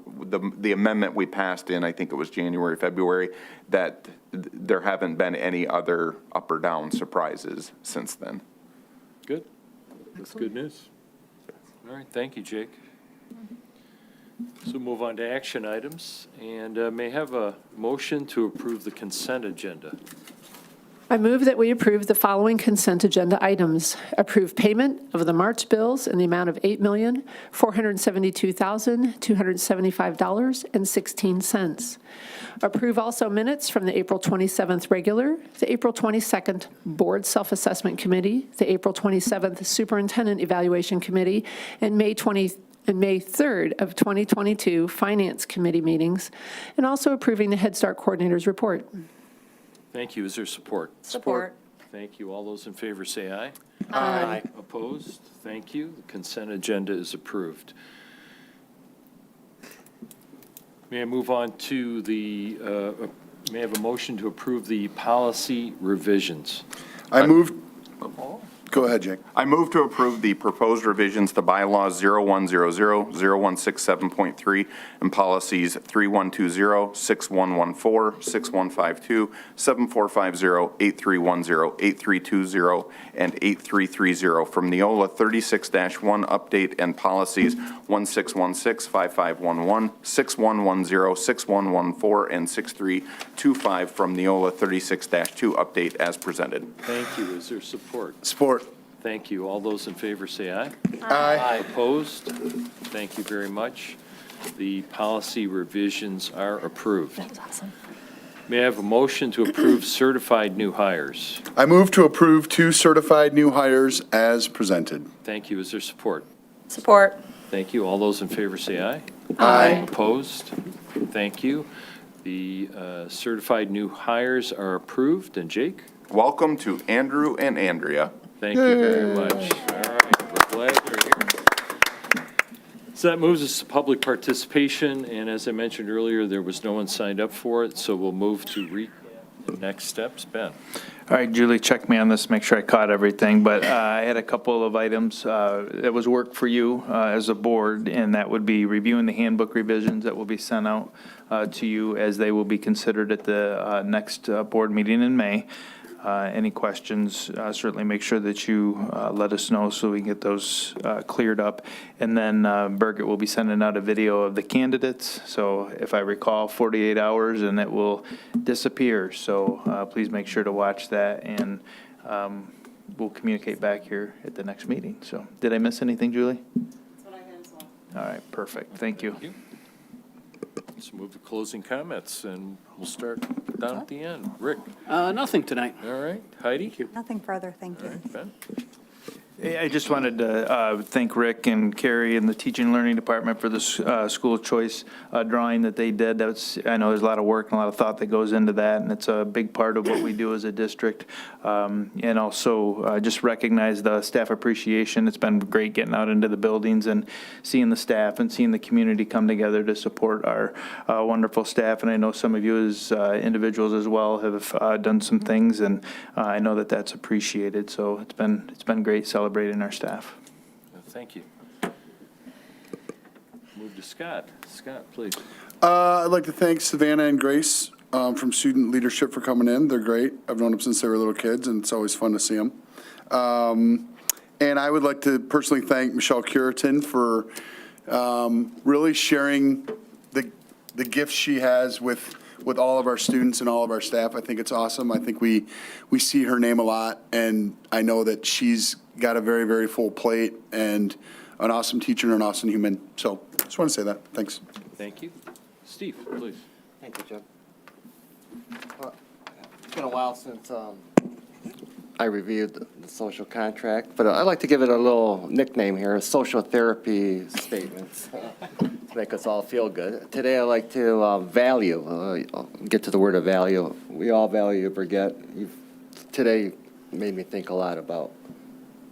the amendment we passed in, I think it was January, February, that there haven't been any other up or down surprises since then. Good. That's good news. All right, thank you, Jake. So move on to action items, and may I have a motion to approve the consent agenda. I move that we approve the following consent agenda items. Approve payment of the March bills in the amount of $8,472,275.16. Approve also minutes from the April 27th regular, the April 22nd Board Self-Assessment Committee, the April 27th Superintendent Evaluation Committee, and May 3rd of 2022 Finance Committee meetings, and also approving the Head Start Coordinator's report. Thank you. Is there support? Support. Thank you. All those in favor say aye. Aye. Opposed? Thank you. The consent agenda is approved. May I move on to the, may I have a motion to approve the policy revisions? I moved, go ahead, Jake. I move to approve the proposed revisions to Bylaws 0100, 0167.3, and policies 3120, 6114, 6152, 7450, 8310, 8320, and 8330 from Neola 36-1 update, and policies 1616, 5511, 6110, 6114, and 6325 from Neola 36-2 update as presented. Thank you. Is there support? Support. Thank you. All those in favor say aye. Aye. Opposed? Thank you very much. The policy revisions are approved. That was awesome. May I have a motion to approve certified new hires? I move to approve 2 certified new hires as presented. Thank you. Is there support? Support. Thank you. All those in favor say aye. Aye. Opposed? Thank you. The certified new hires are approved. And Jake? Welcome to Andrew and Andrea. Thank you very much. All right, we're glad they're here. So that moves us to public participation, and as I mentioned earlier, there was no one signed up for it, so we'll move to the next steps. Ben? All right, Julie, check me on this, make sure I caught everything, but I had a couple of items that was work for you as a board, and that would be reviewing the handbook revisions that will be sent out to you as they will be considered at the next board meeting in May. Any questions, certainly make sure that you let us know so we can get those cleared up. And then Birgit will be sending out a video of the candidates. So if I recall, 48 hours and it will disappear. So please make sure to watch that, and we'll communicate back here at the next meeting. So did I miss anything, Julie? That's what I had as well. All right, perfect. Thank you. Thank you. Let's move to closing comments, and we'll start down at the end. Rick? Nothing tonight. All right. Heidi? Nothing further, thank All you. right, Ben? I just wanted to thank Rick and Carrie and the Teaching and Learning Department for this school choice drawing that they did. I know there's a lot of work and a lot of thought that goes into that, and it's a big part of what we do as a district. And also just recognize the staff appreciation. It's been great getting out into the buildings and seeing the staff and seeing the community come together to support our wonderful staff. And I know some of you as individuals as well have done some things, and I know that that's appreciated. So it's been great celebrating our staff. Thank you. Move to Scott. Scott, please. I'd like to thank Savannah and Grace from Student Leadership for coming in. They're great. I've known them since they were little kids, and it's always fun to see them. And I would like to personally thank Michelle Curitan for really sharing the gifts she has with all of our students and all of our staff. I think it's awesome. I think we see her name a lot, and I know that she's got a very, very full plate and an awesome teacher and an awesome human. So just want to say that. Thanks. Thank you. Steve, please. Thank you, Jim. It's been a while since I reviewed the social contract, but I'd like to give it a little nickname here, social therapy statements, to make us all feel good. Today, I'd like to value, get to the word of value. We all value Brigitte. Today made me think a lot about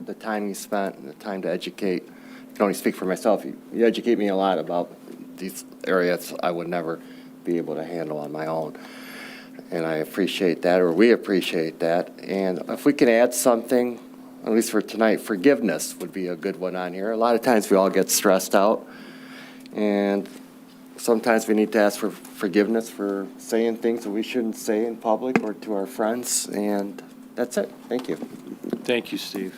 the time you spent and the time to educate. I can only speak for myself. You educate me a lot about these areas I would never be able to handle on my own. And I appreciate that, or we appreciate that. And if we can add something, at least for tonight, forgiveness would be a good one on here. A lot of times we all get stressed out, and sometimes we need to ask for forgiveness for saying things that we shouldn't say in public or to our friends, and that's it. Thank you. Thank you, Steve.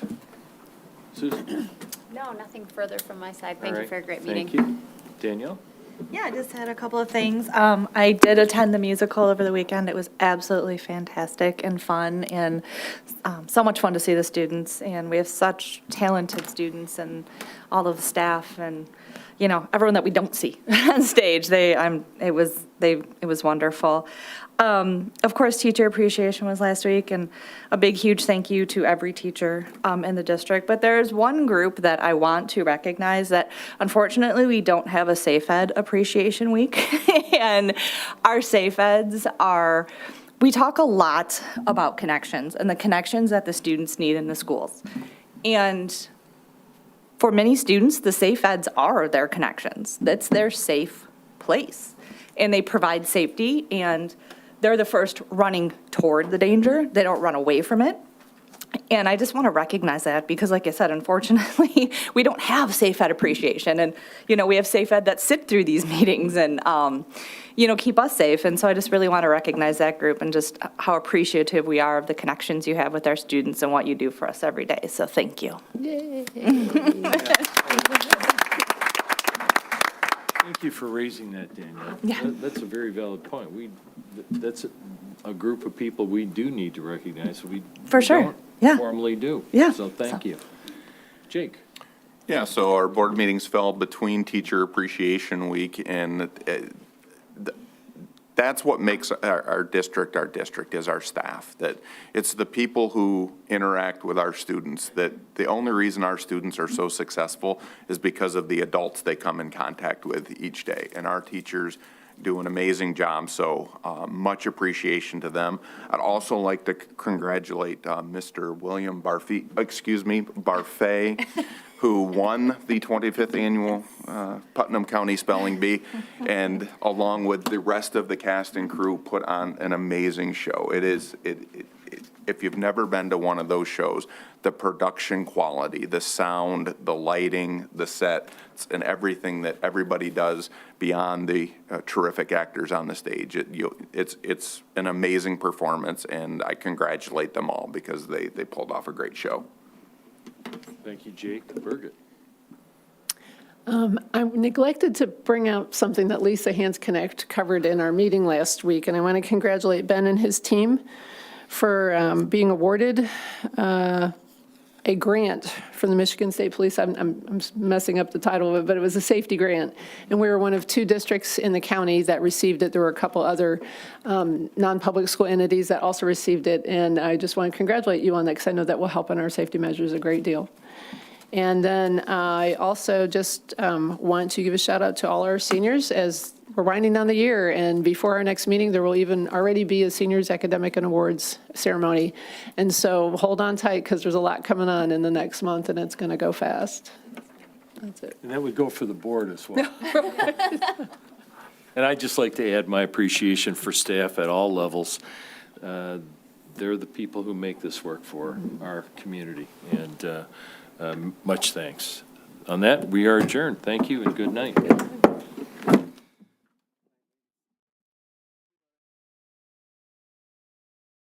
Susan? No, nothing further from my side. Thank All you right. for a great meeting. Thank you. Danielle? Yeah, I just had a couple of things. I did attend the musical over the weekend. It was absolutely fantastic and fun, and so much fun to see the students. And we have such talented students and all of the staff and, you know, everyone that we don't see on stage. It was wonderful. Of course, Teacher Appreciation was last week, and a big, huge thank you to every teacher in the district. But there's one group that I want to recognize that, unfortunately, we don't have a Safe Ed Appreciation Week. And our Safe Eds we talk a lot about connections and the connections that the students need in the schools. And for many students, the Safe Eds are their connections. That's their safe place. And they provide safety, and they're the first running toward the danger. They don't run away from it. And I just want to recognize that because, like I said, unfortunately, we don't have Safe Ed appreciation. And, you know, we have Safe Ed that sit through these meetings and, you know, keep us safe. And so I just really want to recognize that group and just how appreciative we are of the connections you have with our students and what you do for us every day. So thank you. Yay. Thank you for raising that, Danielle. Yeah. That's a very valid point. That's a group of people we do need to recognize. We For sure. don't Yeah. formally do. Yeah. So thank you. Jake? Yeah, so our board meetings fell between Teacher Appreciation Week, and that's what makes our district is our staff. That it's the people who interact with our students, that the only reason our students are so successful is because of the adults they come in contact with each day. And our teachers do an amazing job, so much appreciation to them. I'd also like to congratulate Mr. William Barfay, who won the 25th annual Putnam County Spelling Bee, and along with the rest of the cast and crew, put on an amazing show. If you've never been to one of those shows, the production quality, the sound, the lighting, the sets, and everything that everybody does beyond the terrific actors on the stage, it's an amazing performance, and I congratulate them all because they pulled off a great show. Thank you, Jake. Birgit? I neglected to bring out something that Lisa Hands Connect covered in our meeting last week, and I want to congratulate Ben and his team for being awarded a grant from the Michigan State Police. I'm messing up the title of it, but it was a safety grant. And we were one of 2 districts in the county that received it. There were a couple other non-public school entities that also received it. And I just want to congratulate you on that because I know that will help on our safety measures a great deal. And then I also just want to give a shout out to all our seniors as we're winding down the year. And before our next meeting, there will even already be a seniors academic and awards ceremony. And so hold on tight because there's a lot coming on in the next month and it's going to go fast. That's it. And that would go for the board as well. And I'd just like to add my appreciation for staff at all levels. They're the people who make this work for our community. And much thanks. On that, we are adjourned. Thank you and good night.